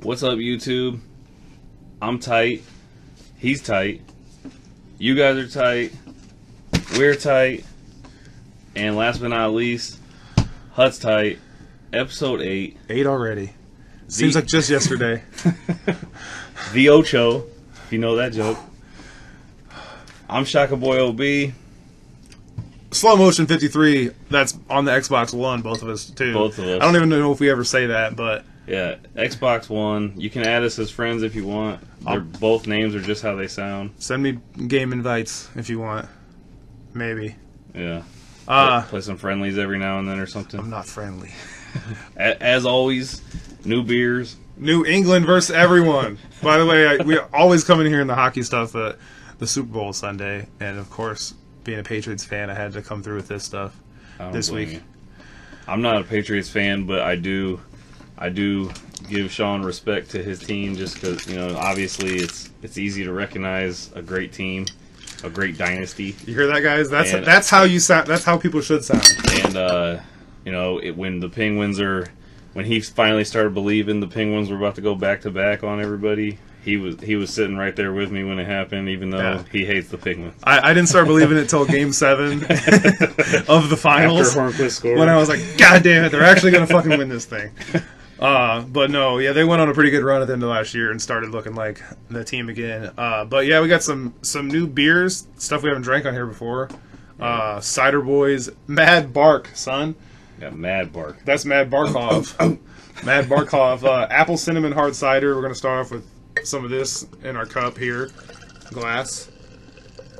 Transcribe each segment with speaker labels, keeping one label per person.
Speaker 1: What's up, YouTube? I'm tight. He's tight. You guys are tight. We're tight. And last but not least, Hut's tight. Episode 8.
Speaker 2: 8 already. Seems like just yesterday.
Speaker 1: The Ocho, if you know that joke. I'm shockaboyob.
Speaker 2: Slow Motion 53, that's on the Xbox One, both of us, too.
Speaker 1: Both of us.
Speaker 2: I don't even know if we ever say that, but...
Speaker 1: Yeah, Xbox One. You can add us as friends if you want. Both names are just how they sound.
Speaker 2: Send me game invites if you want. Maybe.
Speaker 1: Yeah. Play some friendlies every now and then or something.
Speaker 2: I'm not friendly.
Speaker 1: As always, new beers.
Speaker 2: New England versus everyone. By the way, we always come in here in the hockey stuff, but the Super Bowl Sunday, and of course, being a Patriots fan, I had to come through with this stuff this week.
Speaker 1: I'm not a Patriots fan, but I do give Sean respect to his team just because, you know, obviously it's easy to recognize a great team, a great dynasty.
Speaker 2: You hear that, guys? That's how you sound. That's how people should sound.
Speaker 1: And you know, when he finally started believing the Penguins were about to go back to back on everybody, he was sitting right there with me when it happened, even though he hates the Penguins.
Speaker 2: I didn't start believing it until Game 7 of the finals.
Speaker 1: After Hornquist scored.
Speaker 2: When I was like, God damn it, they're actually going to fucking win this thing. But no, yeah, they went on a pretty good run at the end of last year and started looking like the team again. But yeah, we got some new beers, stuff we haven't drank on here before. Cider Boys, Mad Bark, son.
Speaker 1: Yeah, Mad Bark.
Speaker 2: That's Mad Barkov. Mad Barkov. Apple Cinnamon Hard Cider. We're going to start off with some of this in our cup here. Glass.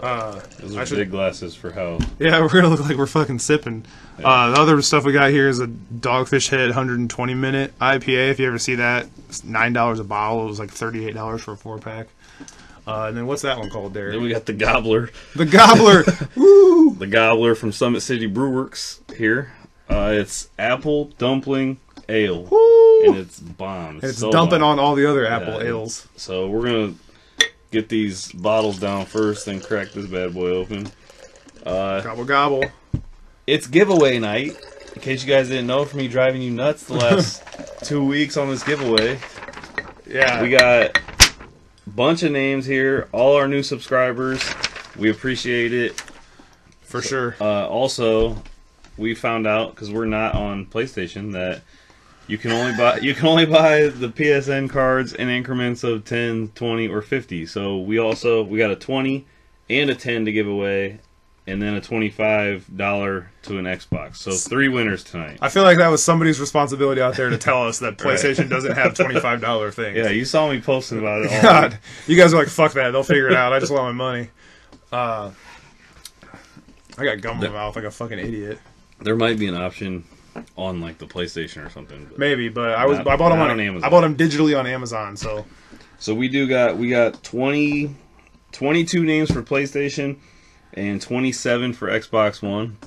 Speaker 1: Those are big glasses for how...
Speaker 2: Yeah, we're going to look like we're fucking sipping. Yeah. The other stuff we got here is a Dogfish Head 120-minute IPA. If you ever see that, it's $9 a bottle. It was like $38 for a 4-pack. And then what's that one called there?
Speaker 1: Then we got the Gobbler.
Speaker 2: The Gobbler! Woo!
Speaker 1: The Gobbler from Summit City Brewworks here. It's Apple Dumpling Ale.
Speaker 2: Woo!
Speaker 1: And it's bomb.
Speaker 2: It's so dumping
Speaker 1: bomb.
Speaker 2: on all the other Apple ales.
Speaker 1: So we're going to get these bottles down first, then crack this bad boy open.
Speaker 2: Gobble, gobble.
Speaker 1: It's giveaway night. In case you guys didn't know, from me driving you nuts the last 2 weeks on this giveaway.
Speaker 2: Yeah.
Speaker 1: We got a bunch of names here. All our new subscribers. We appreciate it.
Speaker 2: For sure.
Speaker 1: Also, we found out, because we're not on PlayStation, that you can only buy the PSN cards in increments of 10, 20, or 50. So we got a 20 and a 10 to give away, and then a $25 to an Xbox. So 3 winners tonight.
Speaker 2: I feel like that was somebody's responsibility out there to tell us that PlayStation doesn't have $25 things.
Speaker 1: Yeah, you saw me posting about it all.
Speaker 2: God, you guys are like, fuck that. They'll figure it out. I just want my money. I got gum in my mouth like a fucking idiot.
Speaker 1: There might be an option on like the PlayStation or something. But
Speaker 2: maybe, but I bought them on Amazon. I bought them digitally on Amazon. So
Speaker 1: we got 22 names for PlayStation and 27 for Xbox One.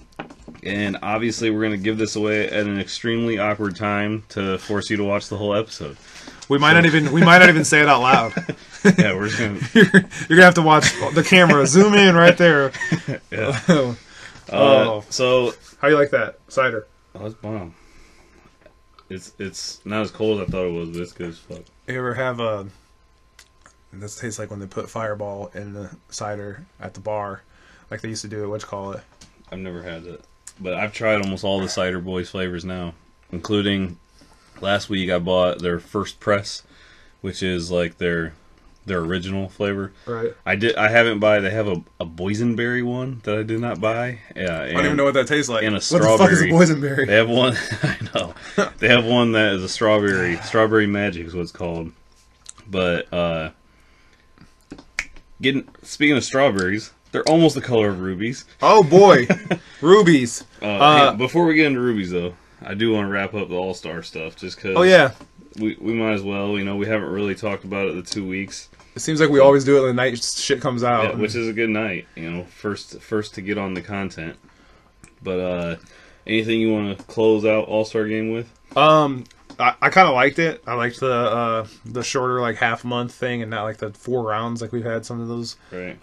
Speaker 1: And obviously we're going to give this away at an extremely awkward time to force you to watch the whole episode.
Speaker 2: We might not even say it out loud.
Speaker 1: Yeah, we're just going to...
Speaker 2: You're going to have to watch the camera. Zoom in right there.
Speaker 1: Yeah. So
Speaker 2: how you like that cider?
Speaker 1: Oh, it's bomb. It's not as cold as I thought it was, but it's good as fuck.
Speaker 2: You ever have this tastes like when they put Fireball in the cider at the bar, like they used to do at whatchamacallit.
Speaker 1: I've never had that, but I've tried almost all the Cider Boys flavors now, including last week I bought their First Press, which is like their original flavor.
Speaker 2: Right.
Speaker 1: I haven't buy. They have a boysenberry one that I did not buy. Yeah.
Speaker 2: I don't even know what that tastes like.
Speaker 1: And a strawberry.
Speaker 2: What the fuck is a boysenberry?
Speaker 1: They have one. I know. They have one that is a strawberry. Strawberry Magic is what it's called. But speaking of strawberries, they're almost the color of rubies.
Speaker 2: Oh boy, rubies.
Speaker 1: Before we get into rubies, though, I do want to wrap up the All-Star stuff just because.
Speaker 2: Oh yeah. We
Speaker 1: might as well. You know, we haven't really talked about it the 2 weeks.
Speaker 2: It seems like we always do it the night shit comes out.
Speaker 1: Yeah, which is a good night, you know, first to get on the content. But anything you want to close out All-Star Game with?
Speaker 2: I kind of liked it. I liked the shorter like half month thing and not like the 4 rounds like we've had some of those.
Speaker 1: Right.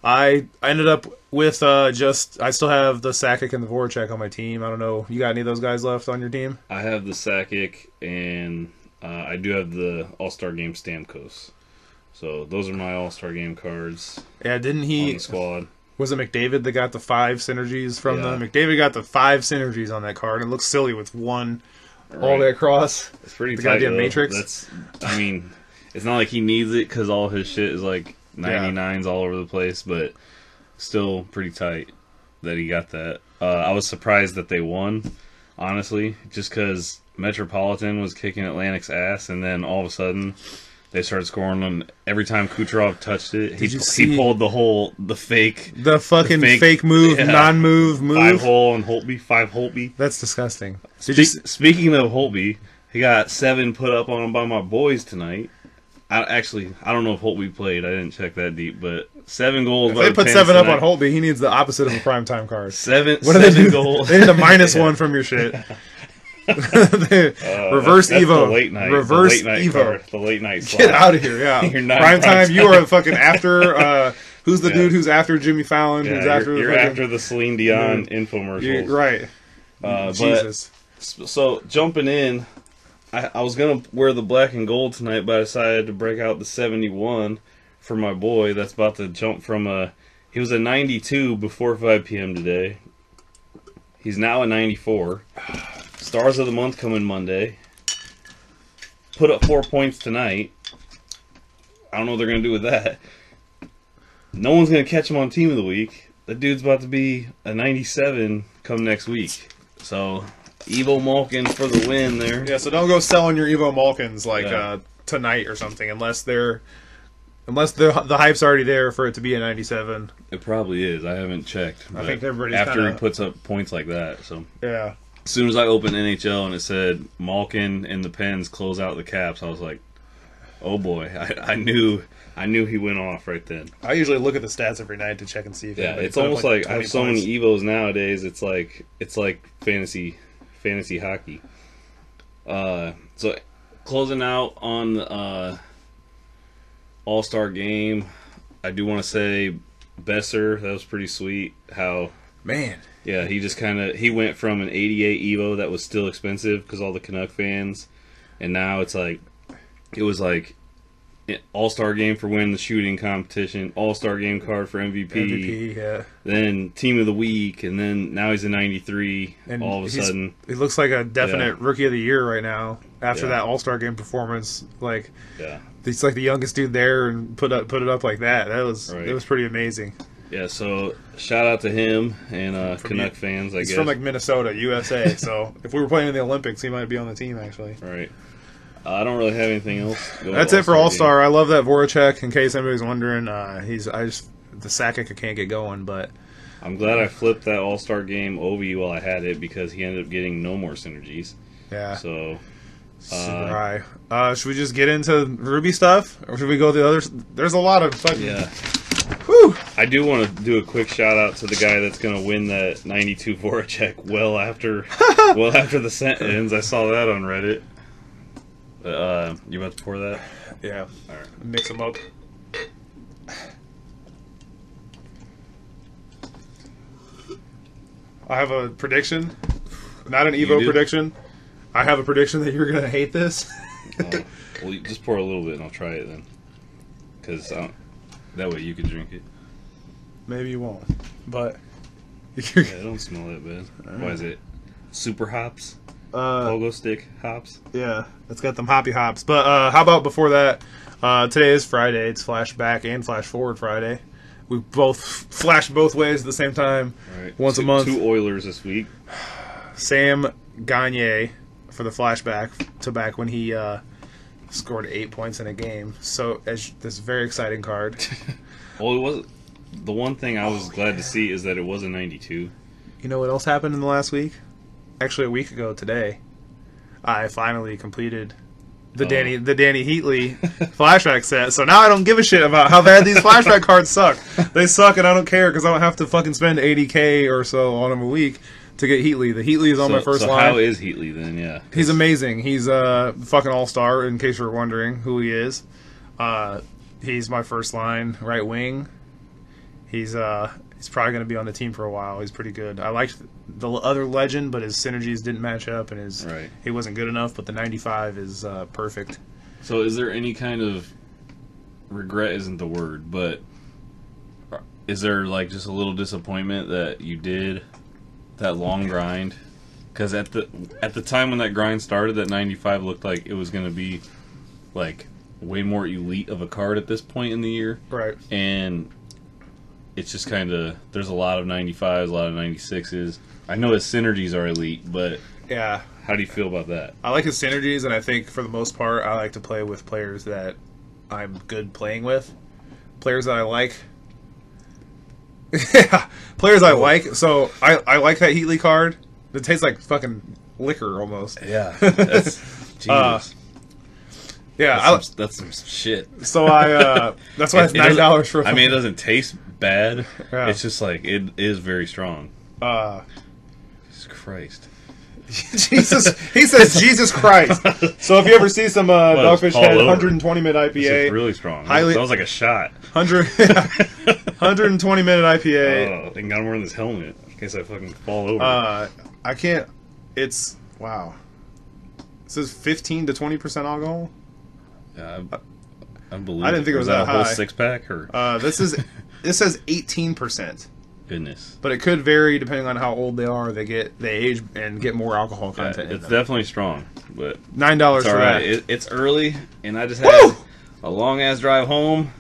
Speaker 2: I ended up with I still have the Sakic and the Voracek on my team. I don't know. You got any of those guys left on your team?
Speaker 1: I have the Sakic and I do have the All-Star Game Stamkos. So those are my All-Star Game cards.
Speaker 2: Yeah, didn't
Speaker 1: on
Speaker 2: he?
Speaker 1: The squad.
Speaker 2: Was it McDavid that got the 5 synergies from
Speaker 1: Yeah.
Speaker 2: the... McDavid got the 5 synergies on that card. It looks silly with one all the
Speaker 1: Right.
Speaker 2: way across.
Speaker 1: It's pretty
Speaker 2: the
Speaker 1: tight,
Speaker 2: goddamn
Speaker 1: though.
Speaker 2: Matrix.
Speaker 1: I mean, it's not like he needs it because all his shit is like 99s all over the place, but still pretty tight that he got that. I was surprised that they won, honestly, just because Metropolitan was kicking Atlantic's ass, and then all of a sudden they started scoring on every time Kucherov touched it. He pulled the fake,
Speaker 2: the fucking fake move, non-move move.
Speaker 1: 5-hole on Holtby, 5 Holtby.
Speaker 2: That's disgusting.
Speaker 1: Speaking of Holtby, he got 7 put up on him by my boys tonight. I don't know if Holtby played. I didn't check that deep, but 7 goals.
Speaker 2: If they put 7 up on Holtby, he needs the opposite of a primetime card.
Speaker 1: Seven goals.
Speaker 2: They need a -1 from your shit. Reverse
Speaker 1: that's
Speaker 2: Evo.
Speaker 1: The late night.
Speaker 2: Reverse
Speaker 1: the late night
Speaker 2: Evo.
Speaker 1: Card, the late night slot.
Speaker 2: Get out of here, yeah.
Speaker 1: You're not
Speaker 2: Primetime, you are fucking after... who's the dude who's after Jimmy Fallon?
Speaker 1: Yeah,
Speaker 2: who's after
Speaker 1: you're
Speaker 2: fucking,
Speaker 1: after the Celine Dion infomercials.
Speaker 2: Right. Jesus.
Speaker 1: So, jumping in, I was going to wear the black and gold tonight, but I decided to break out the 71 for my boy that's about to jump from a... He was a 92 before 5 p.m. today. He's now a 94. Stars of the Month coming Monday. Put up 4 points tonight. I don't know what they're going to do with that. No one's going to catch him on Team of the Week. That dude's about to be a 97 come next week. So, Evo Malkin for the win there.
Speaker 2: Yeah, so don't go selling your Evo Malkins tonight or something unless the hype's already there for it to be a 97.
Speaker 1: It probably is. I haven't checked.
Speaker 2: I think everybody's
Speaker 1: after he puts up points like that. So
Speaker 2: yeah.
Speaker 1: As soon as I opened NHL and it said Malkin and the Pens close out the Caps, I was like, oh boy, I knew he went off right then.
Speaker 2: I usually look at the stats every night to check and see if
Speaker 1: it's almost like I have so many Evos nowadays. It's like fantasy hockey. So closing out on the All-Star game, I do want to say Besser, that was pretty sweet. How
Speaker 2: man.
Speaker 1: Yeah, he went from an 88 Evo that was still expensive because all the Canuck fans, and now it was like All-Star game for winning the shooting competition, All-Star game card for MVP,
Speaker 2: yeah.
Speaker 1: Then Team of the Week, and then now he's a 93 and all of a sudden.
Speaker 2: He looks like a definite Rookie of the Year right now after that All-Star game performance. Like, he's like the youngest dude there and put it up like that. It was pretty amazing.
Speaker 1: Yeah, so shout out to him and Canuck fans, I guess.
Speaker 2: He's from like Minnesota, USA, so if we were playing in the Olympics, he might be on the team, actually.
Speaker 1: Right. I don't really have anything else.
Speaker 2: That's it for All-Star. I love that Voracek, in case anybody's wondering. The Sakic I can't get going, but...
Speaker 1: I'm glad I flipped that All-Star game Ovi while I had it because he ended up getting no more synergies.
Speaker 2: Yeah.
Speaker 1: So...
Speaker 2: super high. Should we just get into Ruby stuff? Or should we go to the others? There's a lot of fucking...
Speaker 1: Yeah.
Speaker 2: Whew.
Speaker 1: I do want to do a quick shout out to the guy that's going to win that 92 Voracek well after the set ends. I saw that on Reddit. You about to pour that?
Speaker 2: Yeah.
Speaker 1: All right.
Speaker 2: Mix them up. I have a prediction. Not an Evo prediction. I have a prediction that you're going to hate this.
Speaker 1: Well, you just pour a little bit and I'll try it then. Because that way you can drink it.
Speaker 2: Maybe you won't. But...
Speaker 1: yeah, it don't smell that bad. Right. Why is it? Super hops? Pogo stick hops?
Speaker 2: Yeah, it's got them hoppy hops. But how about before that? Today is Friday. It's flashback and flash forward Friday. We both flash both ways at the same time.
Speaker 1: Right.
Speaker 2: Once a month.
Speaker 1: 2 Oilers this week.
Speaker 2: Sam Gagne for the flashback to back when he scored 8 points in a game. So this very exciting card.
Speaker 1: Well, it wasn't. The one thing I was glad to see is that it was a 92.
Speaker 2: You know what else happened in the last week? Actually, a week ago today, I finally completed the Danny Heatley flashback set. So now I don't give a shit about how bad these flashback cards suck. They suck, and I don't care because I don't have to fucking spend $80K or so on them a week to get Heatley. The Heatley is on my first line.
Speaker 1: How is Heatley then? Yeah,
Speaker 2: he's amazing. He's a fucking all-star. In case you're wondering who he is, he's my first line right wing. He's He's probably going to be on the team for a while. He's pretty good. I liked the other legend, but his synergies didn't match up, and he wasn't good enough. But the 95 is perfect.
Speaker 1: So is there any kind of regret? Isn't the word, but is there like just a little disappointment that you did that long grind? Because at the time when that grind started, that 95 looked like it was going to be like way more elite of a card at this point in the year,
Speaker 2: right?
Speaker 1: And it's just kind of, there's a lot of 95s, a lot of 96s. I know his synergies are elite, but
Speaker 2: yeah,
Speaker 1: how do you feel about that?
Speaker 2: I like his synergies, and I think for the most part, I like to play with players that I'm good playing with. Players that I like. Yeah, players I like. So I like that Heatley card. It tastes like fucking liquor almost.
Speaker 1: Yeah, that's Jesus.
Speaker 2: Yeah,
Speaker 1: that's some shit.
Speaker 2: So that's why it's $9 for.
Speaker 1: I mean, it doesn't taste bad.
Speaker 2: Yeah.
Speaker 1: It's just like it is very strong. Jesus Christ.
Speaker 2: Jesus, he says Jesus Christ. So if you ever see some Dogfish Head 120 minute IPA,
Speaker 1: it's really strong. That was like a shot.
Speaker 2: 120 minute IPA.
Speaker 1: Oh, and got him wearing this helmet in case I fucking fall over.
Speaker 2: I can't. It's wow. It says 15 to 20% alcohol.
Speaker 1: Yeah, I believe.
Speaker 2: I didn't think it was that high.
Speaker 1: A whole 6-pack or
Speaker 2: this says 18%.
Speaker 1: Goodness.
Speaker 2: But it could vary depending on how old they are. They age and get more alcohol content.
Speaker 1: It's definitely strong, but
Speaker 2: $9 for that.
Speaker 1: It's early, and I just had a long ass drive home.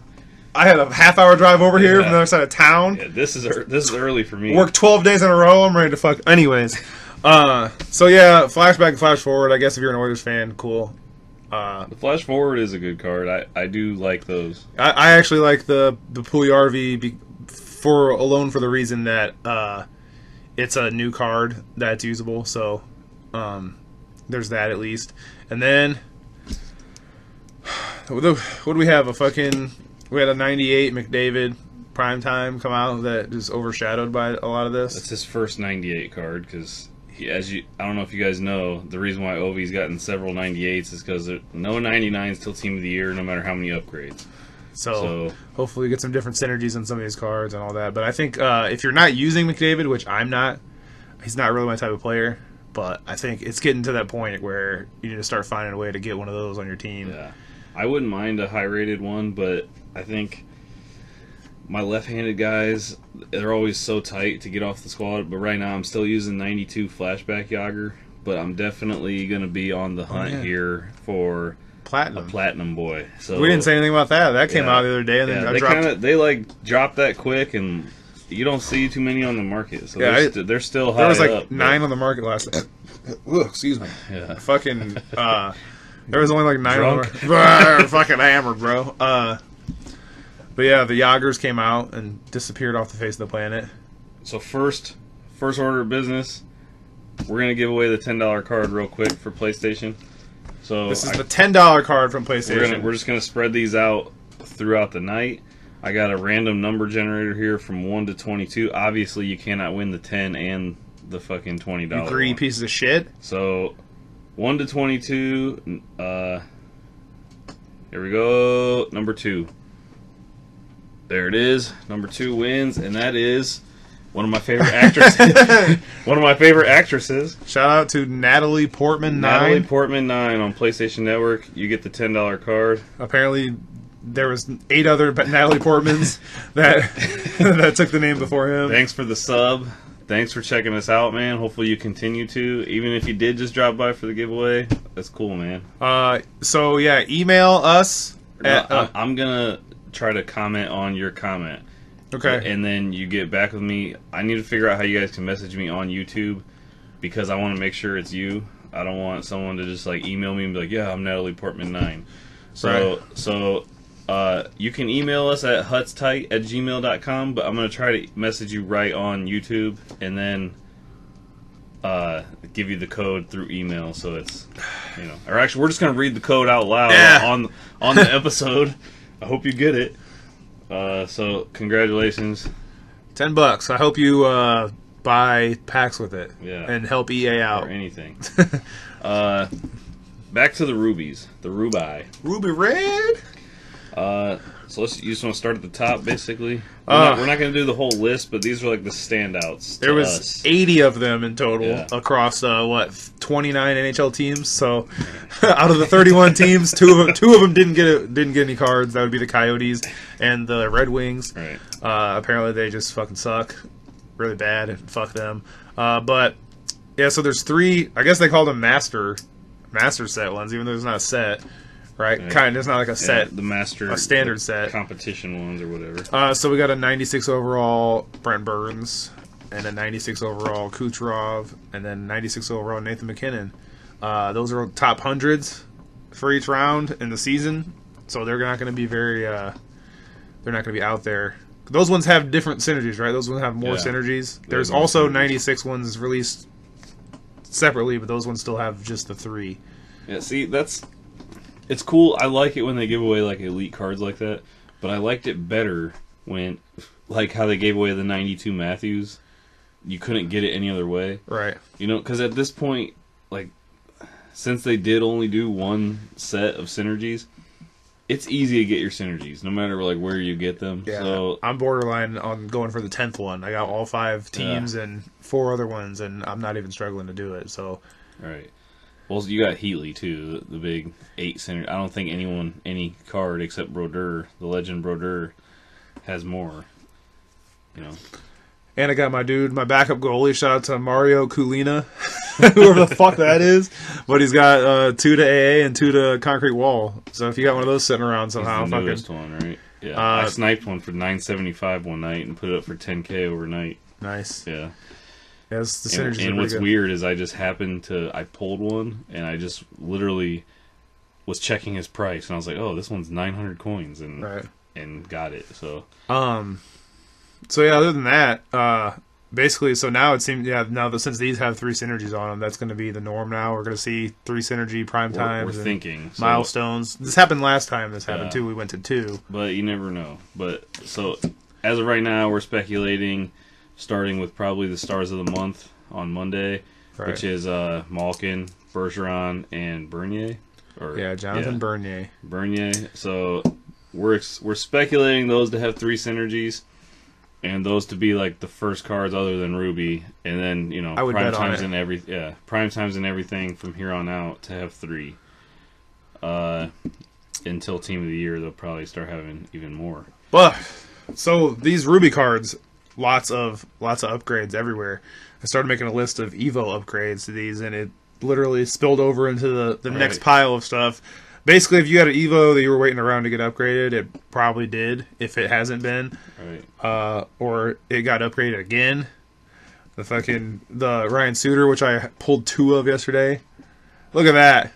Speaker 2: I had a half-hour drive over here from the other side of town.
Speaker 1: Yeah, this is early for me.
Speaker 2: Worked 12 days in a row. I'm ready to fuck. Anyways, so yeah, flashback and flash forward. I guess if you're an Oilers fan, cool.
Speaker 1: The flash forward is a good card. I do like those.
Speaker 2: I actually like the Puljujärvi alone for the reason that it's a new card that's usable. So there's that at least. And then what do we have? We had a 98 McDavid Primetime come out that is overshadowed by a lot of this.
Speaker 1: That's his first 98 card because, I don't know if you guys know, the reason why Ovi's gotten several 98s is because no 99s till Team of the Year, no matter how many upgrades.
Speaker 2: So hopefully we get some different synergies on some of these cards and all that. But I think if you're not using McDavid, which I'm not, he's not really my type of player, but I think it's getting to that point where you need to start finding a way to get one of those on your team.
Speaker 1: Yeah. I wouldn't mind a high-rated one, but I think my left-handed guys, they're always so tight to get off the squad. But right now I'm still using 92 Flashback Yager, but I'm definitely going to be on the hunt here for
Speaker 2: Platinum.
Speaker 1: A Platinum boy. So
Speaker 2: we didn't say anything about that. That came out the other day, and then
Speaker 1: they dropped that quick, and you don't see too many on the market. So they're still high.
Speaker 2: There was like
Speaker 1: up,
Speaker 2: 9 on the market last night. Excuse me.
Speaker 1: Yeah.
Speaker 2: Fucking. There was only like 9 on the market. Fucking hammered, bro. But yeah, the Yagers came out and disappeared off the face of the planet.
Speaker 1: So first order of business, we're gonna give away the $10 card real quick for PlayStation. So
Speaker 2: this is the $10 card from PlayStation.
Speaker 1: We're just going to spread these out throughout the night. I got a random number generator here from 1 to 22. Obviously, you cannot win the 10 and the fucking $20.
Speaker 2: You greedy pieces of shit.
Speaker 1: So 1 to 22. Here we go. Number 2. There it is. Number 2 wins, and that is one of my favorite actresses. One of my favorite actresses.
Speaker 2: Shout out to Natalie Portman 9.
Speaker 1: Natalie Portman 9 on PlayStation Network. You get the $10 card.
Speaker 2: Apparently, there was 8 other Natalie Portmans that took the name before him.
Speaker 1: Thanks for the sub. Thanks for checking us out, man. Hopefully you continue to. Even if you did just drop by for the giveaway, that's cool, man.
Speaker 2: So yeah, email us.
Speaker 1: I'm gonna try to comment on your comment.
Speaker 2: Okay.
Speaker 1: And then you get back with me. I need to figure out how you guys can message me on YouTube because I want to make sure it's you. I don't want someone to just like email me and be like, "Yeah, I'm Natalie Portman 9." So you can email us at hutstight@gmail.com, but I'm gonna try to message you right on YouTube and then give you the code through email. So it's or actually we're just gonna read the code out loud on the episode. I hope you get it. So congratulations.
Speaker 2: $10. I hope you buy packs with it.
Speaker 1: Yeah.
Speaker 2: And help EA out.
Speaker 1: Or anything. Back to the rubies. The Ruby.
Speaker 2: Ruby Red?
Speaker 1: So you just want to start at the top, basically.
Speaker 2: Uh,
Speaker 1: We're not going to do the whole list, but these are like the standouts.
Speaker 2: There was
Speaker 1: us.
Speaker 2: 80 of them in total
Speaker 1: Yeah.
Speaker 2: across 29 NHL teams. So out of the 31 teams, two of them didn't get any cards. That would be the Coyotes and the Red Wings.
Speaker 1: Right.
Speaker 2: Apparently they just fucking suck really bad, and fuck them. But yeah, so there's 3. I guess they call them master set ones, even though there's not a set. Right? There's not like a set,
Speaker 1: the master,
Speaker 2: a standard set,
Speaker 1: competition ones or whatever.
Speaker 2: So we got a 96 overall Brent Burns, and a 96 overall Kucherov, and then 96 overall Nathan McKinnon. Those are top hundreds for each round in the season, so they're not going to be they're not going to be out there. Those ones have different synergies, right? Those ones have more synergies. There's also 96 ones released separately, but those ones still have just the 3.
Speaker 1: Yeah, see, it's cool. I like it when they give away like elite cards like that, but I liked it better when, like how they gave away the 92 Matthews. You couldn't get it any other way,
Speaker 2: Right.
Speaker 1: You know, because at this point, like, since they did only do one set of synergies, it's easy to get your synergies, no matter like where you get them.
Speaker 2: Yeah,
Speaker 1: So
Speaker 2: I'm borderline on going for the 10th one. I got all 5 teams and 4 other ones, and I'm not even struggling to do it. So,
Speaker 1: right. Well, you got Heatley too, the big 8 center. I don't think any card except Brodeur, the legend Brodeur, has more. You know.
Speaker 2: and I got my backup goalie. Shout out to Mario Kulina, whoever the fuck that is. But he's got 2 to AA and 2 to Concrete Wall. So if you got one of those sitting around somehow,
Speaker 1: He's the newest one, right? Yeah, I sniped one for $9.75 one night and put it up for $10K overnight.
Speaker 2: Nice.
Speaker 1: Yeah.
Speaker 2: Yes, the synergies.
Speaker 1: And
Speaker 2: are
Speaker 1: what's
Speaker 2: good.
Speaker 1: weird is I pulled one and I just literally was checking his price and I was like, oh, this one's 900 coins and got it. So
Speaker 2: So yeah, other than that, basically, so now it seems now that since these have 3 synergies on them, that's going to be the norm. Now we're going to see 3 synergy prime times.
Speaker 1: We're thinking
Speaker 2: milestones. This happened last time. This happened too. We went to 2,
Speaker 1: but you never know. But so as of right now, we're speculating. Starting with probably the stars of the month on Monday, which is Malkin, Bergeron, and Bernier.
Speaker 2: Jonathan Bernier.
Speaker 1: Bernier. So we're speculating those to have 3 synergies, and those to be like the first cards other than Ruby, and then prime times and prime times and everything from here on out to have 3. Until Team of the Year, they'll probably start having even more.
Speaker 2: But so these Ruby cards. Lots of upgrades everywhere. I started making a list of Evo upgrades to these, and it literally spilled over into the next pile of stuff. Basically, if you had an Evo that you were waiting around to get upgraded, it probably did. If it hasn't been, or it got upgraded again. The Ryan Suter, which I pulled 2 of yesterday. Look at that.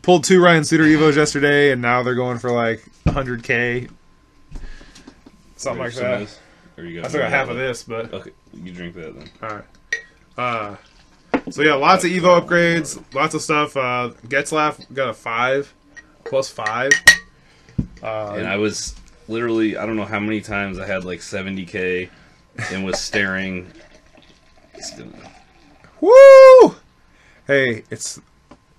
Speaker 2: Pulled 2 Ryan Suter Evos yesterday, and now they're going for like 100K. Something like that. I still got half of this, but
Speaker 1: okay, you drink that then.
Speaker 2: All right. So yeah, lots of Evo upgrades, lots of stuff. Getzlaf got a 5 plus 5.
Speaker 1: And I was literally, I don't know how many times I had like 70K and was staring.
Speaker 2: Woo! Hey, it's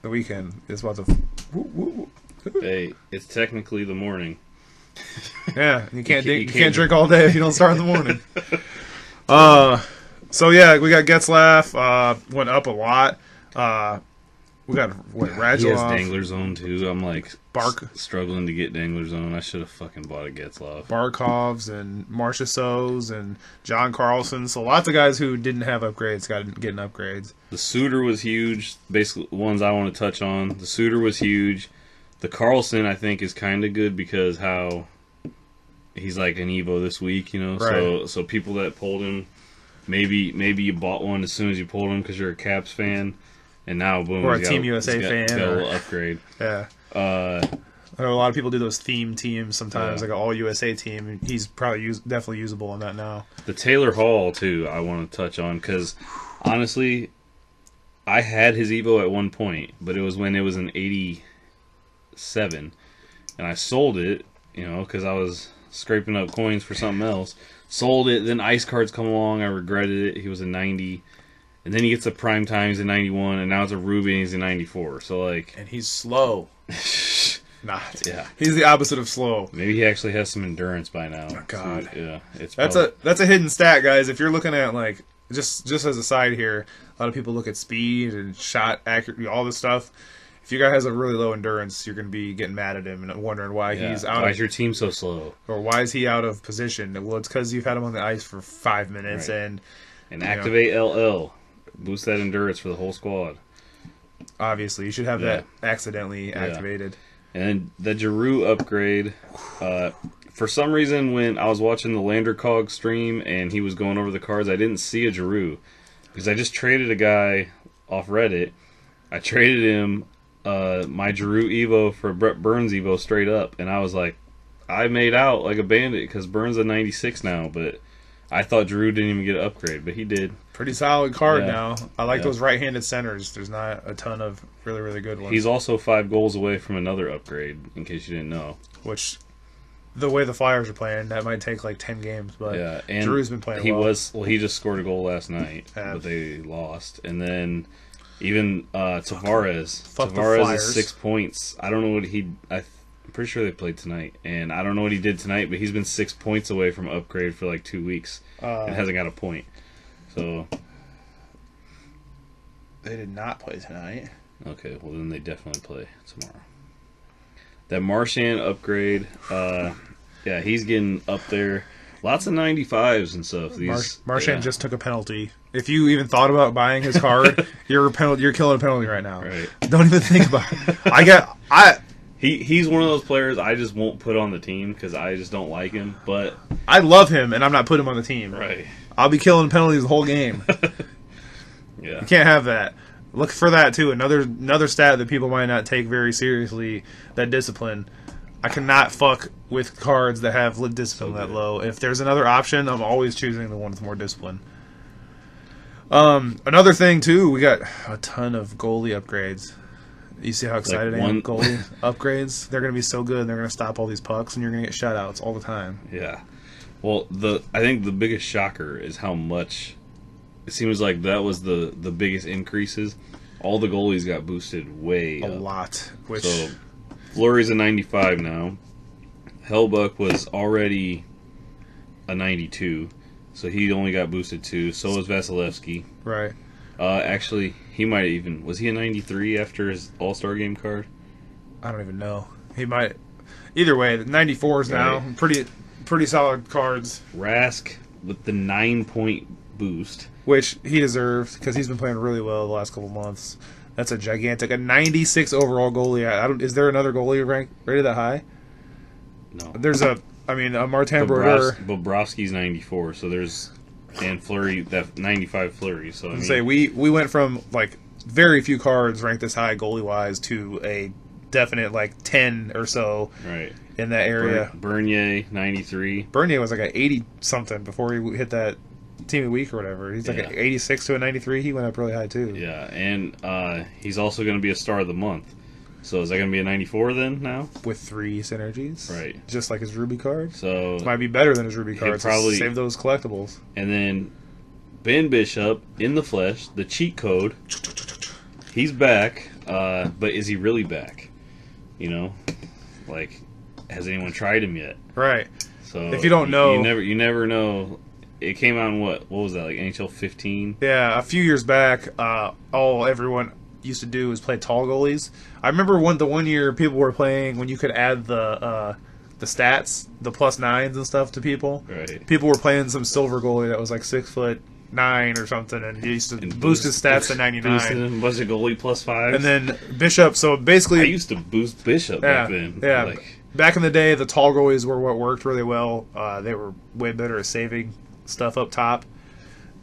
Speaker 2: the weekend. It's about to.
Speaker 1: Hey, it's technically the morning.
Speaker 2: Yeah, you can't drink all day if you don't start in the morning. So yeah, we got Getzlaf, went up a lot. We got Radulov.
Speaker 1: He has Dangler Zone too. I'm like struggling to get Dangler Zone. I should have fucking bought a Getzlaf.
Speaker 2: Barkovs and Marchessaults and John Carlson. So lots of guys who didn't have upgrades getting upgrades.
Speaker 1: The Suter was huge. Basically, the ones I want to touch on. The Suter was huge. The Carlson, I think, is kind of good because how he's like an Evo this week,
Speaker 2: Right.
Speaker 1: So people that pulled him, maybe you bought one as soon as you pulled him because you're a Caps fan, and now boom,
Speaker 2: or a Team USA fan,
Speaker 1: got a little upgrade.
Speaker 2: Yeah. I know a lot of people do those theme teams sometimes, like an all USA team. He's probably definitely usable on that now.
Speaker 1: The Taylor Hall too, I want to touch on because honestly, I had his Evo at one point, but it was when it was an 87, and I sold it, because I was scraping up coins for something else. Sold it, then Ice Cards come along, I regretted it. He was a 90, and then he gets a Prime Time, he's a 91, and now it's a Ruby, and he's a 94. So like,
Speaker 2: and he's slow. not.
Speaker 1: Yeah.
Speaker 2: He's the opposite of slow.
Speaker 1: Maybe he actually has some endurance by now.
Speaker 2: Oh, God.
Speaker 1: So, yeah, it's
Speaker 2: That's a hidden stat, guys. If you're looking at like just as a side here, a lot of people look at speed and shot accuracy, all this stuff. If your guy has a really low endurance, you're going to be getting mad at him and wondering why he's out.
Speaker 1: Why is your team so slow?
Speaker 2: Or why is he out of position? Well, it's because you've had him on the ice for 5 minutes and
Speaker 1: activate LL, boost that endurance for the whole squad.
Speaker 2: Obviously, you should have that accidentally activated.
Speaker 1: And the Giroux upgrade, for some reason, when I was watching the Landercog stream and he was going over the cards, I didn't see a Giroux because I just traded a guy off Reddit. I traded him my Giroux Evo for Brett Burns Evo straight up, and I was like, I made out like a bandit because Burns a 96 now, but I thought Giroux didn't even get an upgrade, but he did.
Speaker 2: Pretty solid card now. I like those right-handed centers. There's not a ton of really, really good ones.
Speaker 1: He's also 5 goals away from another upgrade, in case you didn't know.
Speaker 2: Which, the way the Flyers are playing, that might take like 10 games, but
Speaker 1: and
Speaker 2: Giroux's been playing well.
Speaker 1: He just scored a goal last night, but they lost. And then even Tavares. Tavares is 6 points. I don't know what I'm pretty sure they played tonight, and I don't know what he did tonight, but he's been 6 points away from upgrade for like 2 weeks and hasn't got a point. So
Speaker 2: they did not play tonight.
Speaker 1: Okay, well then they definitely play tomorrow. That Marchand upgrade, he's getting up there. Lots of 95s and stuff.
Speaker 2: Marchand just took a penalty. If you even thought about buying his card, you're killing a penalty right now.
Speaker 1: Right.
Speaker 2: Don't even think about it.
Speaker 1: He's one of those players I just won't put on the team because I just don't like him. But
Speaker 2: I love him, and I'm not putting him on the team.
Speaker 1: Right.
Speaker 2: I'll be killing penalties the whole game.
Speaker 1: Yeah.
Speaker 2: You can't have that. Look for that, too. Another stat that people might not take very seriously, that discipline. I cannot fuck with cards that have discipline that low. If there's another option, I'm always choosing the one with more discipline. Another thing, too, we got a ton of goalie upgrades. You see how excited I am? Goalie upgrades? They're going to be so good, and they're going to stop all these pucks, and you're going to get shutouts all the time.
Speaker 1: Yeah. Well, I think the biggest shocker is how much it seems like that was the biggest increases. All the goalies got boosted way
Speaker 2: a
Speaker 1: up.
Speaker 2: lot.
Speaker 1: So Fleury's a 95 now. Hellbuck was already a 92, so he only got boosted 2. So was Vasilevsky.
Speaker 2: Right.
Speaker 1: Actually, he might even was he a 93 after his All-Star game card?
Speaker 2: I don't even know. He might. Either way, the 94s now pretty solid cards.
Speaker 1: Rask with the 9-point boost,
Speaker 2: which he deserves because he's been playing really well the last couple months. That's a 96 overall goalie. Is there another goalie rated that high?
Speaker 1: No.
Speaker 2: There's a Martin Brodeur.
Speaker 1: Bobrovsky's 94, so there's and Fleury that 95 Fleury. So
Speaker 2: we went from like very few cards ranked this high goalie wise to a definite like 10 or so.
Speaker 1: Right.
Speaker 2: In that area.
Speaker 1: Bernier 93.
Speaker 2: Bernier was like an 80 something before he hit that team of the week or whatever. He's like an 86 to a 93. He went up really high too.
Speaker 1: Yeah, and he's also going to be a star of the month. So is that going to be a 94 then now?
Speaker 2: With 3 synergies.
Speaker 1: Right.
Speaker 2: Just like his Ruby card.
Speaker 1: So
Speaker 2: it might be better than his Ruby card.
Speaker 1: Probably
Speaker 2: save those collectibles.
Speaker 1: And then Ben Bishop in the flesh, the cheat code. He's back, but is he really back? You know? Like, has anyone tried him yet?
Speaker 2: Right.
Speaker 1: So
Speaker 2: if you don't know,
Speaker 1: you never know. It came out in what was that, like NHL 15?
Speaker 2: Yeah, a few years back, all everyone used to do was play tall goalies. I remember the one year people were playing when you could add the stats, the +9s and stuff to people.
Speaker 1: Right.
Speaker 2: People were playing some silver goalie that was like 6'9" or something, and he used to boost his stats to 99.
Speaker 1: Boosted him, was a goalie +5.
Speaker 2: And then Bishop. So basically,
Speaker 1: I used to boost Bishop back then.
Speaker 2: Yeah. Back in the day, the tall goalies were what worked really well. They were way better at saving stuff up top.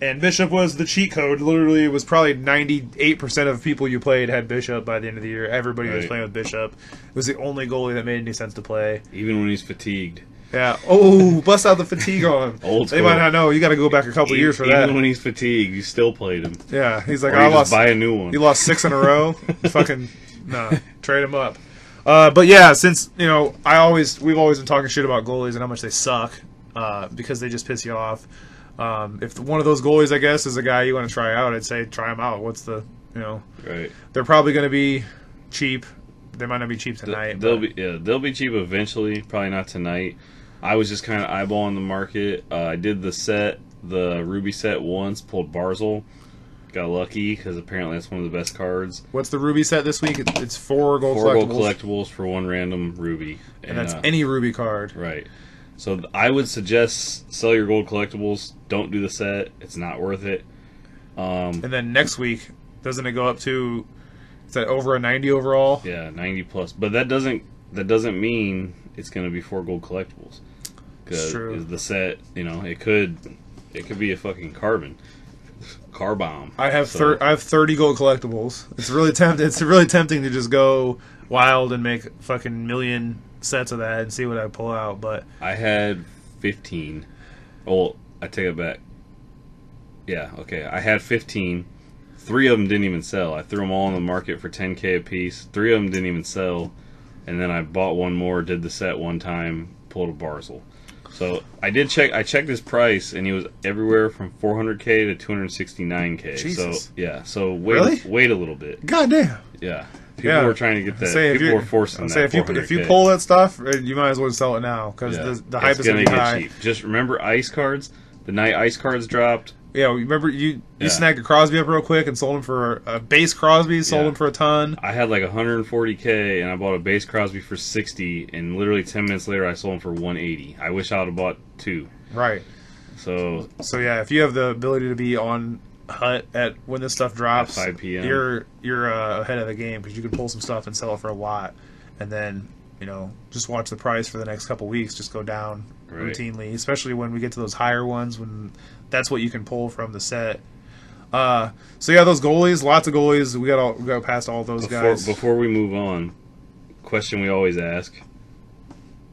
Speaker 2: And Bishop was the cheat code. Literally, it was probably 98% of people you played had Bishop by the end of the year. Everybody was playing with Bishop. It was the only goalie that made any sense to play.
Speaker 1: Even when he's fatigued.
Speaker 2: Yeah. Oh, bust out the fatigue on him.
Speaker 1: Old school.
Speaker 2: They might not know. You got to go back a couple years for that.
Speaker 1: Even when he's fatigued, you still played him.
Speaker 2: Yeah. He's like,
Speaker 1: I lost. Buy a new one.
Speaker 2: You lost 6 in a row. Fucking trade him up. But yeah, since we've always been talking shit about goalies and how much they suck because they just piss you off. If one of those goalies, I guess, is a guy you want to try out, I'd say try him out. What's the
Speaker 1: Right.
Speaker 2: They're probably going to be cheap. They might not be cheap tonight.
Speaker 1: They'll be cheap eventually. Probably not tonight. I was just kind of eyeballing the market. I did the Ruby set once. Pulled Barzil. Got lucky because apparently that's one of the best cards.
Speaker 2: What's the Ruby set this week? It's 4 gold collectibles.
Speaker 1: 4 gold collectibles for 1 random Ruby.
Speaker 2: And that's any Ruby card.
Speaker 1: Right. So I would suggest sell your gold collectibles. Don't do the set. It's not worth it.
Speaker 2: And then next week, doesn't it go up to... Is that over a 90 overall?
Speaker 1: Yeah, 90 plus. But that doesn't mean it's going to be 4 gold collectibles.
Speaker 2: It's true.
Speaker 1: The set, it could be a fucking car bomb.
Speaker 2: I have 30 gold collectibles. It's really tempting to just go wild and make fucking million sets of that and see what I pull out. But
Speaker 1: I had 15. Oh, I take it back. Yeah, okay. I had 15. 3 of them didn't even sell. I threw them all on the market for 10K a piece. 3 of them didn't even sell. And then I bought one more, did the set one time, pulled a Barzil. So I checked his price, and he was everywhere from 400K to 269K.
Speaker 2: Jesus.
Speaker 1: So yeah, so wait a little bit.
Speaker 2: Goddamn.
Speaker 1: Yeah, people were trying to get that. People were forcing that.
Speaker 2: If you pull that stuff, you might as well sell it now because the hype is going to be high. Cheap.
Speaker 1: Just remember ice cards. The night ice cards dropped.
Speaker 2: Yeah, remember you snagged a Crosby up real quick and sold him for a base Crosby, sold him for a ton.
Speaker 1: I had like 140K and I bought a base Crosby for 60, and literally 10 minutes later I sold him for 180. I wish I would have bought 2.
Speaker 2: Right.
Speaker 1: So
Speaker 2: yeah, if you have the ability to be on Hut at when this stuff drops,
Speaker 1: at 5 p.m.
Speaker 2: you're ahead of the game because you can pull some stuff and sell it for a lot, and then just watch the price for the next couple weeks just go down routinely, especially when we get to those higher ones when that's what you can pull from the set. So yeah, those goalies, lots of goalies. We got past all those guys.
Speaker 1: Before we move on, question we always ask: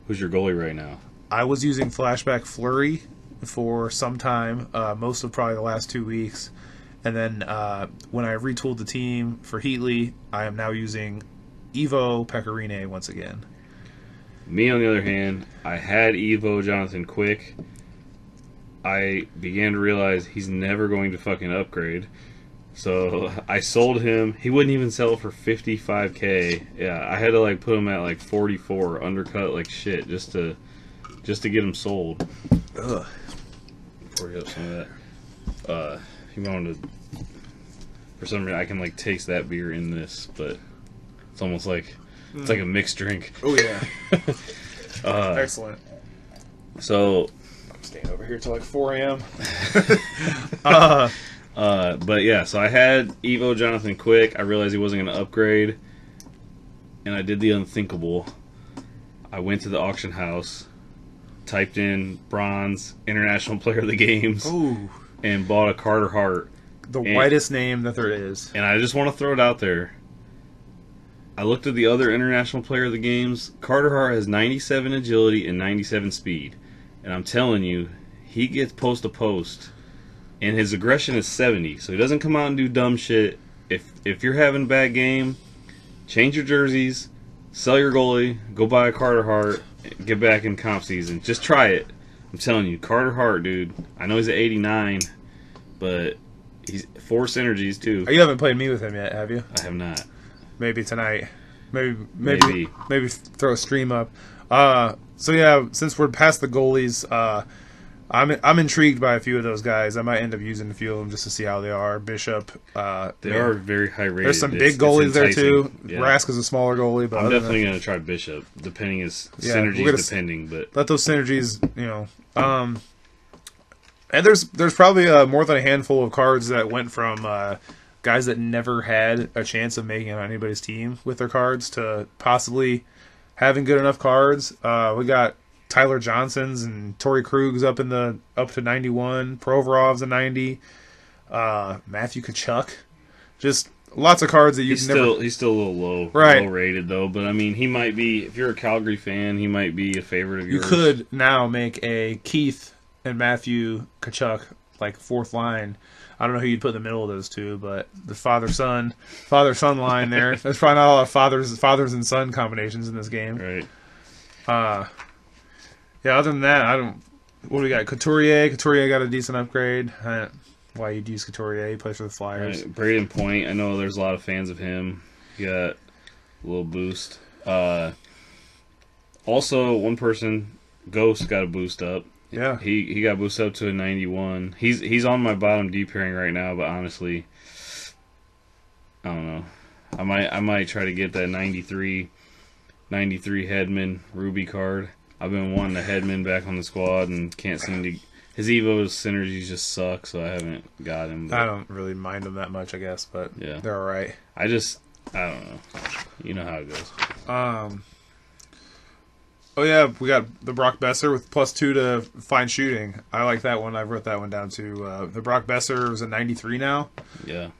Speaker 1: who's your goalie right now?
Speaker 2: I was using Flashback Flurry for some time, most of probably the last 2 weeks, and then when I retooled the team for Heatley, I am now using Ivo Pecorine once again.
Speaker 1: Me, on the other hand, I had Evo Jonathan Quick. I began to realize he's never going to fucking upgrade. So I sold him. He wouldn't even sell for 55K. Yeah, I had to put him at 44, undercut like shit just to get him sold.
Speaker 2: Ugh.
Speaker 1: Pour you up some of that. If you wanted to, for some reason I can taste that beer in this, but it's almost like it's like a mixed drink.
Speaker 2: Oh yeah. Excellent.
Speaker 1: So
Speaker 2: I'm staying over here till 4 a.m.
Speaker 1: But yeah, so I had Evo Jonathan Quick. I realized he wasn't going to upgrade, and I did the unthinkable. I went to the auction house, typed in bronze international player of the games, and bought a Carter Hart.
Speaker 2: The whitest name that there is.
Speaker 1: And I just want to throw it out there. I looked at the other international player of the games. Carter Hart has 97 agility and 97 speed. And I'm telling you, he gets post to post. And his aggression is 70. So he doesn't come out and do dumb shit. If you're having a bad game, change your jerseys, sell your goalie, go buy a Carter Hart, get back in comp season. Just try it. I'm telling you, Carter Hart, dude. I know he's at 89, but he's 4 synergies too.
Speaker 2: You haven't played me with him yet, have you?
Speaker 1: I have not.
Speaker 2: Maybe tonight. Maybe throw a stream up. So yeah, since we're past the goalies, I'm intrigued by a few of those guys. I might end up using a few of them just to see how they are. Bishop.
Speaker 1: They are very high rated.
Speaker 2: There's some big goalies there too. Yeah. Rask is a smaller goalie, but
Speaker 1: I'm definitely going to try Bishop, depending his synergies. But
Speaker 2: let those synergies, and there's probably more than a handful of cards that went from guys that never had a chance of making it on anybody's team with their cards to possibly having good enough cards. We got Tyler Johnson's and Torrey Krug's up to 91. Provorov's a 90. Matthew Tkachuk. Just lots of cards that he's still
Speaker 1: a little low rated though. But I mean, he might be, if you're a Calgary fan, he might be a favorite of yours.
Speaker 2: You could now make a Keith and Matthew Tkachuk fourth line. I don't know who you'd put in the middle of those two, but the father-son line there. There's probably not a lot of fathers and son combinations in this game.
Speaker 1: Right.
Speaker 2: Yeah, other than that, I don't... What do we got? Couturier. Couturier got a decent upgrade. Why you'd use Couturier. He plays for the Flyers.
Speaker 1: Right. Braden Point. I know there's a lot of fans of him. You got a little boost. Also, one person, Ghost, got a boost up.
Speaker 2: Yeah.
Speaker 1: He got boosted up to a 91. He's on my bottom D pairing right now, but honestly, I don't know. I might try to get that 93 Headman Ruby card. I've been wanting the Headman back on the squad and can't seem to. His Evo synergies just suck, so I haven't got him.
Speaker 2: I don't really mind them that much, I guess, but
Speaker 1: yeah,
Speaker 2: they're all right.
Speaker 1: I don't know. You know how it goes.
Speaker 2: Oh yeah, we got the Brock Besser with +2 to fine shooting. I like that one. I wrote that one down too. The Brock Besser was a 93 now.
Speaker 1: Yeah.